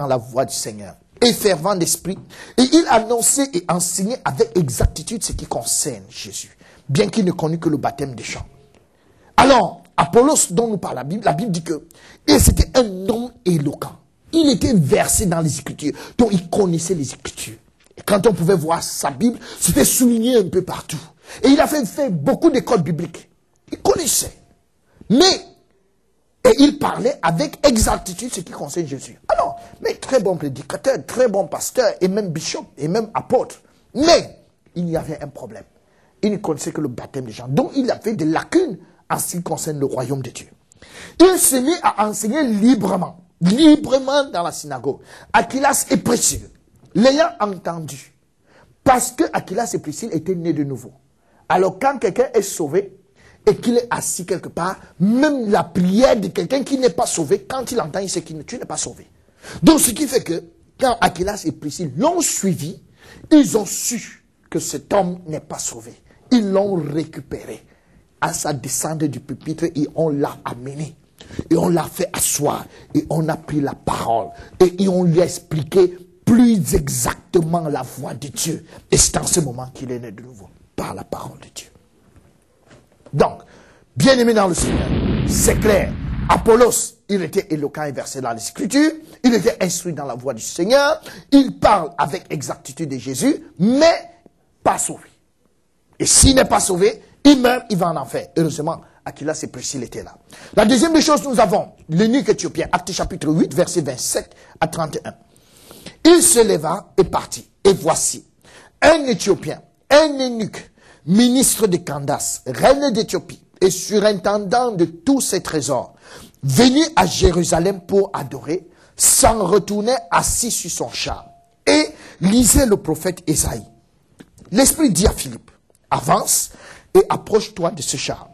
la voie du Seigneur et fervent d'esprit. Et il annonçait et enseignait avec exactitude ce qui concerne Jésus, bien qu'il ne connût que le baptême des chants. Alors, Apollos, dont nous parle la Bible dit que c'était un homme éloquent. Il était versé dans les Écritures, donc il connaissait les Écritures. Et quand on pouvait voir sa Bible, c'était souligné un peu partout. Et il a fait beaucoup d'écoles bibliques. Il connaissait. Et il parlait avec exactitude ce qui concerne Jésus. Alors, mais très bon prédicateur, très bon pasteur, et même bishop, et même apôtre. Mais, il y avait un problème. Il ne connaissait que le baptême des gens. Donc, il avait des lacunes en ce qui concerne le royaume de Dieu. Il s'est mis à enseigner librement dans la synagogue. Aquilas et Priscille, l'ayant entendu, parce que Aquilas et Priscille étaient nés de nouveau. Alors quand quelqu'un est sauvé et qu'il est assis quelque part, même la prière de quelqu'un qui n'est pas sauvé, quand il entend, il sait que tu n'es pas sauvé. Donc ce qui fait que quand Aquilas et Priscille l'ont suivi, ils ont su que cet homme n'est pas sauvé. Ils l'ont récupéré à sa descente du pupitre et on l'a amené. Et on l'a fait asseoir. Et on a pris la parole. Et on lui a expliqué plus exactement la voix de Dieu. Et c'est en ce moment qu'il est né de nouveau. Par la parole de Dieu. Donc, bien aimé dans le Seigneur, c'est clair. Apollos, il était éloquent et versé dans les Écritures. Il était instruit dans la voix du Seigneur. Il parle avec exactitude de Jésus, mais pas sauvé. Et s'il n'est pas sauvé, il meurt, il va en enfer. Heureusement, Aquilas et Priscille étaient là. La deuxième des choses, nous avons l'eunuque éthiopien, Actes chapitre 8, versets 27 à 31. Il se leva et partit. Et voici, un Éthiopien, un eunuque, ministre de Candace, reine d'Éthiopie, et surintendant de tous ses trésors, venu à Jérusalem pour adorer, s'en retournait assis sur son char et lisait le prophète Ésaïe. L'Esprit dit à Philippe, avance et approche-toi de ce char.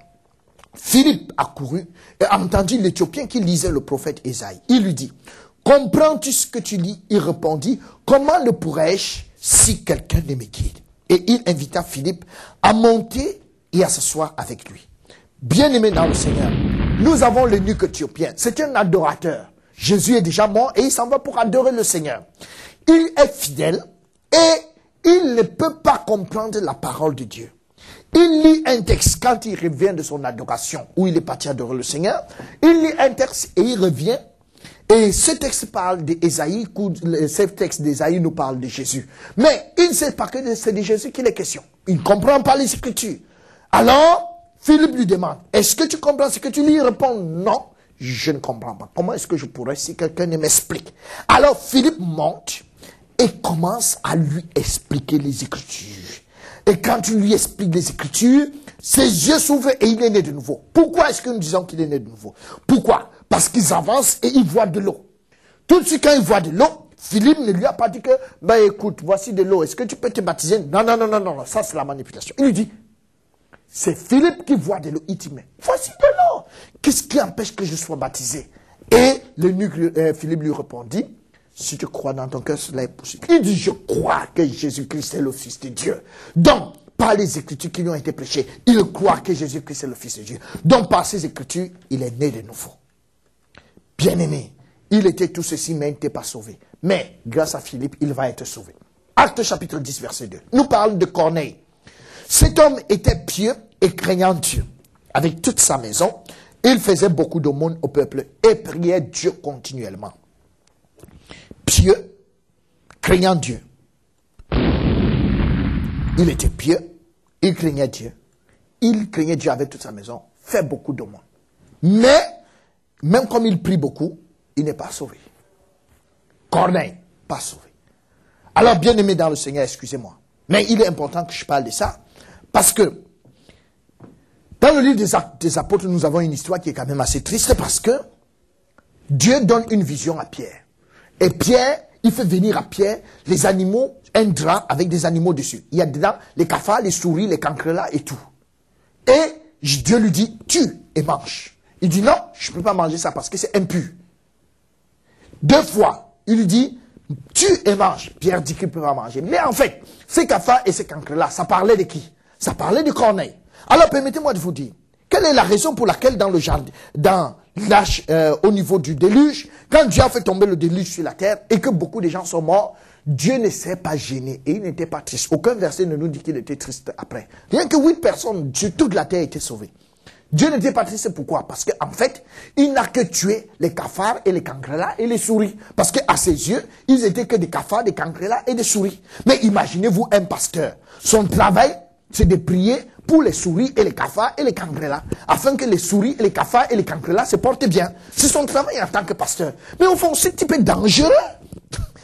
Philippe accourut et entendit l'Éthiopien qui lisait le prophète Ésaïe. Il lui dit, comprends-tu ce que tu lis? Il répondit, comment le pourrais-je si quelqu'un ne me guide? Et il invita Philippe à monter et à s'asseoir avec lui. Bien-aimé dans le Seigneur, nous avons l'eunuque éthiopien. C'est un adorateur. Jésus est déjà mort et il s'en va pour adorer le Seigneur. Il est fidèle et il ne peut pas comprendre la parole de Dieu. Il lit un texte quand il revient de son adoration, où il est parti adorer le Seigneur. Il lit un texte et il revient. Et ce texte parle d'Ésaïe, ce texte d'Ésaïe nous parle de Jésus. Mais il ne sait pas que c'est de Jésus qu'il est question. Il ne comprend pas les Écritures. Alors, Philippe lui demande, est-ce que tu comprends ce que tu lis? Il répond, non, je ne comprends pas. Comment est-ce que je pourrais si quelqu'un ne m'explique? Alors Philippe monte et commence à lui expliquer les Écritures. Et quand il lui explique les Écritures, ses yeux s'ouvrent et il est né de nouveau. Pourquoi est-ce que nous disons qu'il est né de nouveau? Pourquoi? Parce qu'ils avancent et ils voient de l'eau. Tout de suite quand il voit de l'eau, Philippe ne lui a pas dit que, écoute, voici de l'eau, est-ce que tu peux te baptiser? Non, ça c'est la manipulation. Il lui dit, c'est Philippe qui voit de l'eau. Il dit, mais voici de l'eau. Qu'est-ce qui empêche que je sois baptisé? Et Philippe lui répondit, si tu crois dans ton cœur, cela est possible. Il dit, je crois que Jésus-Christ est le Fils de Dieu. Donc, par les Écritures qui lui ont été prêchées, il croit que Jésus-Christ est le Fils de Dieu. Donc, par ces Écritures, il est né de nouveau. Bien-aimé, il était tout ceci, mais il n'était pas sauvé. Mais, grâce à Philippe, il va être sauvé. Acte chapitre 10, verset 2. Nous parlons de Corneille. Cet homme était pieux et craignant Dieu. Avec toute sa maison, il faisait beaucoup d'aumônes au peuple et priait Dieu continuellement. Pieux, craignant Dieu. Il était pieux, il craignait Dieu. Il craignait Dieu avec toute sa maison, fait beaucoup d'aumônes. Mais, même comme il prie beaucoup, il n'est pas sauvé. Corneille, pas sauvé. Alors, bien aimé dans le Seigneur, excusez-moi. Mais il est important que je parle de ça, parce que dans le livre des Actes des Apôtres, nous avons une histoire qui est quand même assez triste, parce que Dieu donne une vision à Pierre. Et Pierre, il fait venir à Pierre les animaux, un drap avec des animaux dessus. Il y a dedans les cafards, les souris, les cancrelats et tout. Et Dieu lui dit, tue et mange. Il dit non, je ne peux pas manger ça parce que c'est impur. 2 fois, il lui dit, tue et mange. Pierre dit qu'il ne peut pas manger. Mais en fait, ces cafards et ces cancrelats, ça parlait de qui? Ça parlait de Corneille. Alors permettez-moi de vous dire, quelle est la raison pour laquelle dans le jardin, au niveau du déluge, quand Dieu a fait tomber le déluge sur la terre et que beaucoup de gens sont morts, Dieu ne s'est pas gêné et il n'était pas triste. Aucun verset ne nous dit qu'il était triste après. Rien que 8 personnes sur toute la terre étaient sauvées. Dieu n'était pas triste, pourquoi? Parce qu'en fait, il n'a que tué les cafards et les cancrelats et les souris. Parce qu'à ses yeux, ils étaient que des cafards, des cancrelats et des souris. Mais imaginez-vous un pasteur. Son travail, c'est de prier pour les souris et les cafards et les cancrelats, afin que les souris et les cafards et les cancrelats se portent bien. C'est son travail en tant que pasteur. Mais au fond, ce type est dangereux.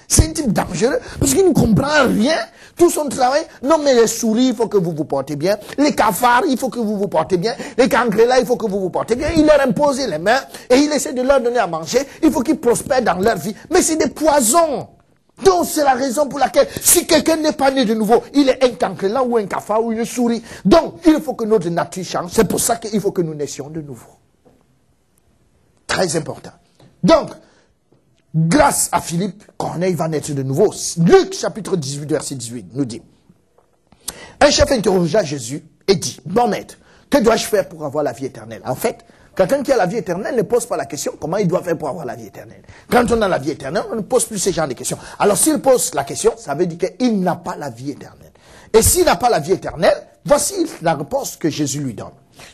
C'est un type dangereux, parce qu'il ne comprend rien. Tout son travail, non mais les souris, il faut que vous vous portez bien. Les cafards, il faut que vous vous portez bien. Les cancrelats, il faut que vous vous portez bien. Il leur impose les mains et il essaie de leur donner à manger. Il faut qu'ils prospèrent dans leur vie. Mais c'est des poisons. Donc c'est la raison pour laquelle, si quelqu'un n'est pas né de nouveau, il est un cancrelat ou un cafard ou une souris. Donc il faut que notre nature change. C'est pour ça qu'il faut que nous naissions de nouveau. Très important. Donc, grâce à Philippe, Corneille va naître de nouveau. Luc chapitre 18, verset 18 nous dit, un chef interrogea Jésus et dit, bon maître, que dois-je faire pour avoir la vie éternelle? En fait, quelqu'un qui a la vie éternelle ne pose pas la question comment il doit faire pour avoir la vie éternelle. Quand on a la vie éternelle, on ne pose plus ce genre de questions. Alors s'il pose la question, ça veut dire qu'il n'a pas la vie éternelle. Et s'il n'a pas la vie éternelle, voici la réponse que Jésus lui donne.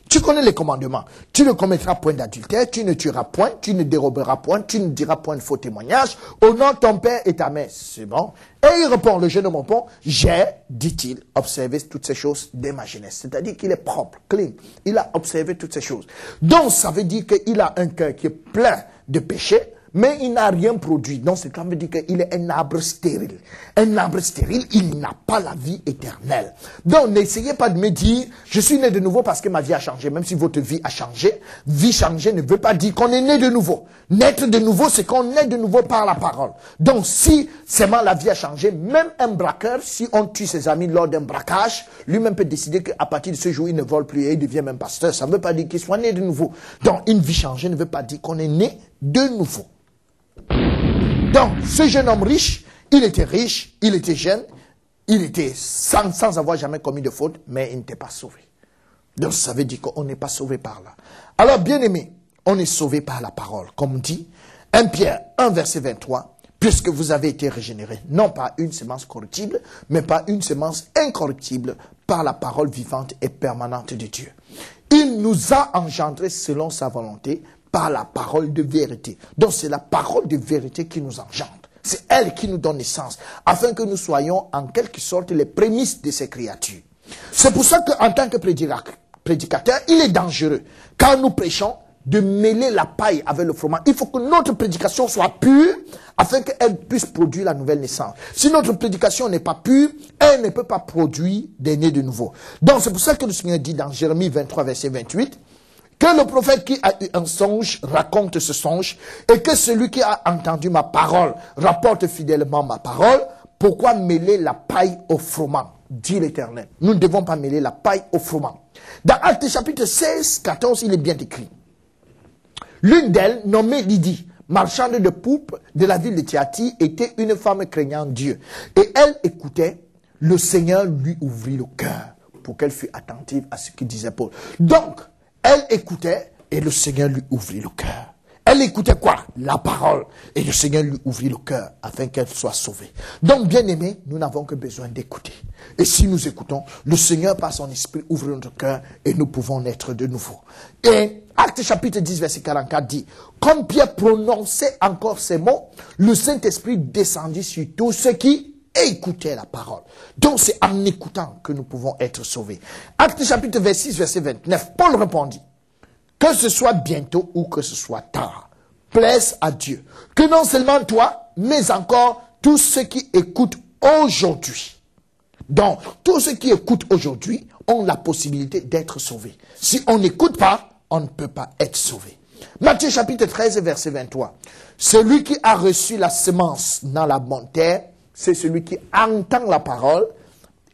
Tu connais les commandements. Tu ne commettras point d'adultère, tu ne tueras point, tu ne déroberas point, tu ne diras point de faux témoignages. Au nom de ton père et ta mère, c'est bon. Et il répond, le jeune homme répond, j'ai, dit-il, observé toutes ces choses dès ma jeunesse. C'est-à-dire qu'il est propre, clean. Il a observé toutes ces choses. Donc ça veut dire qu'il a un cœur qui est plein de péché, mais il n'a rien produit. Donc, c'est quand même dire qu'il est un arbre stérile. Un arbre stérile, il n'a pas la vie éternelle. Donc, n'essayez pas de me dire, je suis né de nouveau parce que ma vie a changé. Même si votre vie a changé, vie changée ne veut pas dire qu'on est né de nouveau. Naître de nouveau, c'est qu'on est de nouveau par la parole. Donc, si seulement la vie a changé, même un braqueur, si on tue ses amis lors d'un braquage, lui-même peut décider qu'à partir de ce jour, il ne vole plus et il devient même pasteur. Ça ne veut pas dire qu'il soit né de nouveau. Donc, une vie changée ne veut pas dire qu'on est né de nouveau. Donc, ce jeune homme riche, il était jeune, il était sans avoir jamais commis de faute, mais il n'était pas sauvé. Donc, ça veut dire qu'on n'est pas sauvé par là. Alors, bien aimé, on est sauvé par la parole. Comme dit 1 Pierre 1, verset 23, puisque vous avez été régénérés, non pas une semence corruptible, mais pas une semence incorruptible, par la parole vivante et permanente de Dieu. Il nous a engendrés selon sa volonté, par la parole de vérité. Donc c'est la parole de vérité qui nous engendre. C'est elle qui nous donne naissance, afin que nous soyons en quelque sorte les prémices de ces créatures. C'est pour ça qu'en tant que prédicateur, il est dangereux, quand nous prêchons, de mêler la paille avec le froment. Il faut que notre prédication soit pure, afin qu'elle puisse produire la nouvelle naissance. Si notre prédication n'est pas pure, elle ne peut pas produire des nés de nouveau. Donc c'est pour ça que le Seigneur dit dans Jérémie 23, verset 28, que le prophète qui a eu un songe raconte ce songe, et que celui qui a entendu ma parole rapporte fidèlement ma parole. Pourquoi mêler la paille au froment, dit l'Éternel? Nous ne devons pas mêler la paille au froment. Dans Actes chapitre 16, 14, il est bien écrit. L'une d'elles, nommée Lydie, marchande de poupes de la ville de Thyatire, était une femme craignant Dieu. Et elle écoutait, le Seigneur lui ouvrit le cœur pour qu'elle fût attentive à ce que disait Paul. Donc, elle écoutait et le Seigneur lui ouvrit le cœur. Elle écoutait quoi? La parole. Et le Seigneur lui ouvrit le cœur afin qu'elle soit sauvée. Donc, bien aimés, nous n'avons que besoin d'écouter. Et si nous écoutons, le Seigneur par son esprit ouvre notre cœur et nous pouvons naître de nouveau. Et Actes chapitre 10, verset 44 dit, comme Pierre prononçait encore ces mots, le Saint-Esprit descendit sur tous ceux qui écoutaient la parole. Donc c'est en écoutant que nous pouvons être sauvés. Actes chapitre 26, verset 29, Paul répondit, que ce soit bientôt ou que ce soit tard, plaise à Dieu, que non seulement toi, mais encore tous ceux qui écoutent aujourd'hui. Donc, tous ceux qui écoutent aujourd'hui ont la possibilité d'être sauvés. Si on n'écoute pas, on ne peut pas être sauvé. Matthieu chapitre 13, verset 23. Celui qui a reçu la semence dans la bonne terre, c'est celui qui entend la parole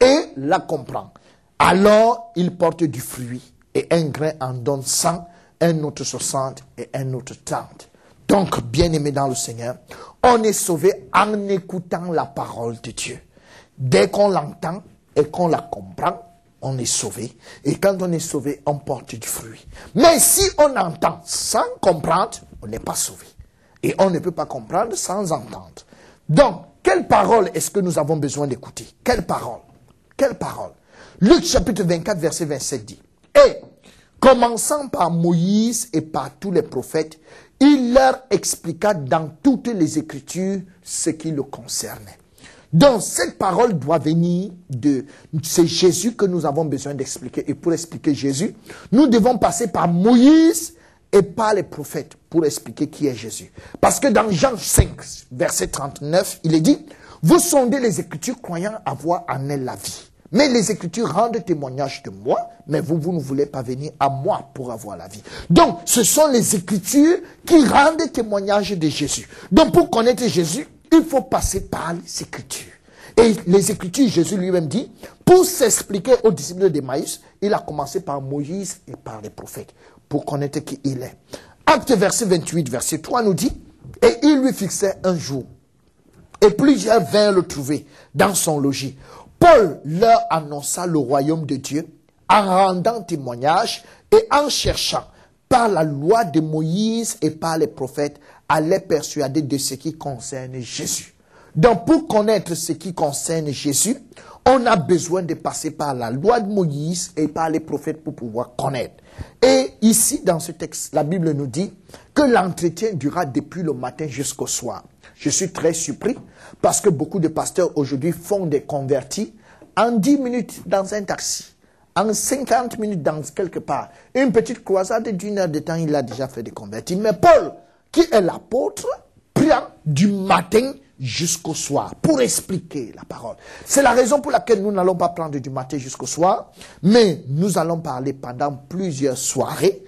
et la comprend. Alors, il porte du fruit et un grain en donne 100, un autre 60 et un autre 30. Donc, bien-aimés dans le Seigneur, on est sauvé en écoutant la parole de Dieu. Dès qu'on l'entend et qu'on la comprend, on est sauvé. Et quand on est sauvé, on porte du fruit. Mais si on entend sans comprendre, on n'est pas sauvé. Et on ne peut pas comprendre sans entendre. Donc, quelle parole est-ce que nous avons besoin d'écouter? Quelle parole? Quelle parole? Luc chapitre 24, verset 27 dit, et commençant par Moïse et par tous les prophètes, il leur expliqua dans toutes les Écritures ce qui le concernait. Donc, cette parole doit venir de... C'est Jésus que nous avons besoin d'expliquer. Et pour expliquer Jésus, nous devons passer par Moïse et par les prophètes pour expliquer qui est Jésus. Parce que dans Jean 5, verset 39, il est dit, « Vous sondez les Écritures croyant avoir en elles la vie. Mais les Écritures rendent témoignage de moi, mais vous ne voulez pas venir à moi pour avoir la vie. » Donc, ce sont les Écritures qui rendent témoignage de Jésus. Donc, pour connaître Jésus, il faut passer par les Écritures. Et les Écritures, Jésus lui-même dit, pour s'expliquer aux disciples d'Emmaüs, il a commencé par Moïse et par les prophètes, pour connaître qui il est. Acte verset 28, verset 3 nous dit, et il lui fixait un jour, et plusieurs vinrent le trouver dans son logis. Paul leur annonça le royaume de Dieu en rendant témoignage et en cherchant par la loi de Moïse et par les prophètes à les persuader de ce qui concerne Jésus. Donc pour connaître ce qui concerne Jésus, on a besoin de passer par la loi de Moïse et par les prophètes pour pouvoir connaître. Et ici dans ce texte, la Bible nous dit que l'entretien durera depuis le matin jusqu'au soir. Je suis très surpris parce que beaucoup de pasteurs aujourd'hui font des convertis en 10 minutes dans un taxi, en 50 minutes dans quelque part. Une petite croisade d'1 heure de temps, il a déjà fait des convertis. Mais Paul, qui est l'apôtre, priant du matin jusqu'au soir pour expliquer la parole. C'est la raison pour laquelle nous n'allons pas prendre du matin jusqu'au soir, mais nous allons parler pendant plusieurs soirées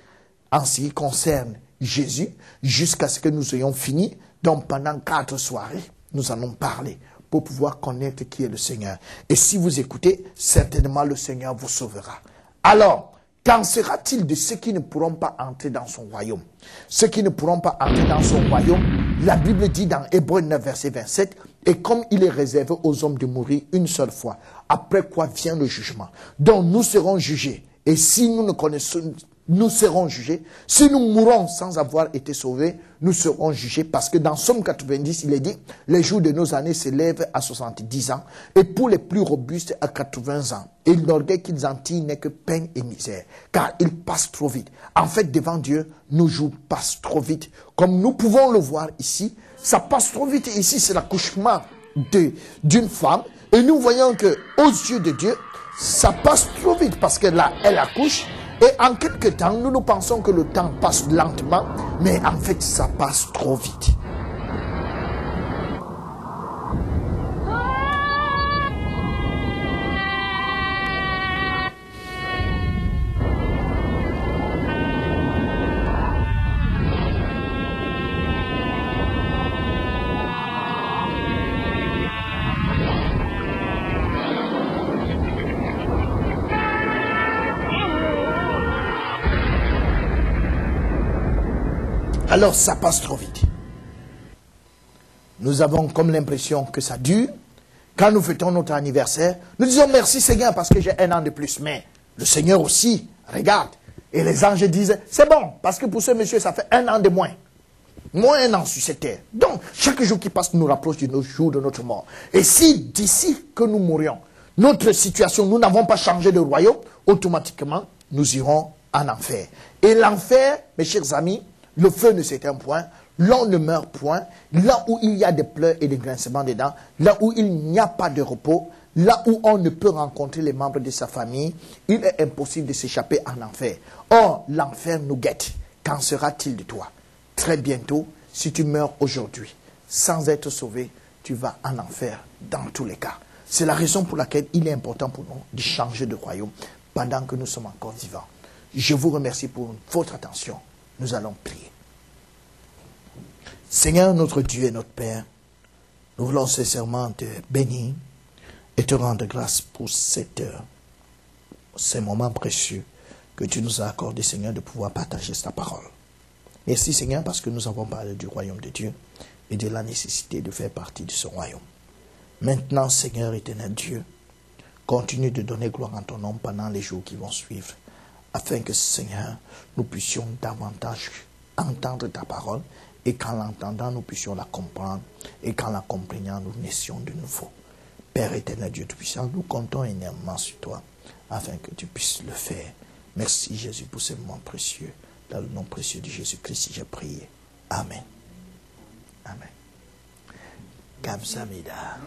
en ce qui concerne Jésus jusqu'à ce que nous ayons fini. Donc pendant 4 soirées, nous allons parler pour pouvoir connaître qui est le Seigneur. Et si vous écoutez, certainement le Seigneur vous sauvera. Alors, qu'en sera-t-il de ceux qui ne pourront pas entrer dans son royaume? Ceux qui ne pourront pas entrer dans son royaume, la Bible dit dans Hébreux 9, verset 27, « Et comme il est réservé aux hommes de mourir une seule fois, après quoi vient le jugement. Donc nous serons jugés. Et si nous ne connaissons, nous serons jugés. Si nous mourons sans avoir été sauvés, nous serons jugés. Parce que dans Somme 90, il est dit, les jours de nos années s'élèvent à 70 ans. Et pour les plus robustes, à 80 ans. Et l'orgueil qu'ils en tirent n'est que peine et misère. Car ils passent trop vite. En fait, devant Dieu, nos jours passent trop vite. Comme nous pouvons le voir ici, ça passe trop vite. Et ici, c'est l'accouchement d'une femme. Et nous voyons que aux yeux de Dieu, ça passe trop vite. Parce que là, elle accouche. Et en quelque temps, nous pensons que le temps passe lentement, mais en fait, ça passe trop vite. Alors ça passe trop vite. Nous avons comme l'impression que ça dure. Quand nous fêtons notre anniversaire, nous disons merci Seigneur parce que j'ai 1 an de plus. Mais le Seigneur aussi regarde. Et les anges disent c'est bon parce que pour ce monsieur ça fait 1 an de moins. Moins 1 an sur cette terre. Donc chaque jour qui passe nous rapproche du jour de notre mort. Et si d'ici que nous mourions, notre situation, nous n'avons pas changé de royaume, automatiquement nous irons en enfer. Et l'enfer, mes chers amis, le feu ne s'éteint point, l'on ne meurt point, là où il y a des pleurs et des grincements des dents, là où il n'y a pas de repos, là où on ne peut rencontrer les membres de sa famille, il est impossible de s'échapper en enfer. Or, l'enfer nous guette. Qu'en sera-t-il de toi? Très bientôt, si tu meurs aujourd'hui, sans être sauvé, tu vas en enfer dans tous les cas. C'est la raison pour laquelle il est important pour nous de changer de royaume pendant que nous sommes encore vivants. Je vous remercie pour votre attention. Nous allons prier. Seigneur, notre Dieu et notre Père, nous voulons sincèrement te bénir et te rendre grâce pour cette heure, ces moments précieux que tu nous as accordé, Seigneur, de pouvoir partager ta parole. Merci, Seigneur, parce que nous avons parlé du royaume de Dieu et de la nécessité de faire partie de ce royaume. Maintenant, Seigneur éternel Dieu, continue de donner gloire en ton nom pendant les jours qui vont suivre, afin que, Seigneur, nous puissions davantage entendre ta parole et qu'en l'entendant, nous puissions la comprendre et qu'en la comprenant, nous naissions de nouveau. Père éternel Dieu Tout-Puissant, nous comptons énormément sur toi afin que tu puisses le faire. Merci Jésus pour ce moment précieux. Dans le nom précieux de Jésus-Christ, j'ai prié. Amen. Amen. Kamsamida.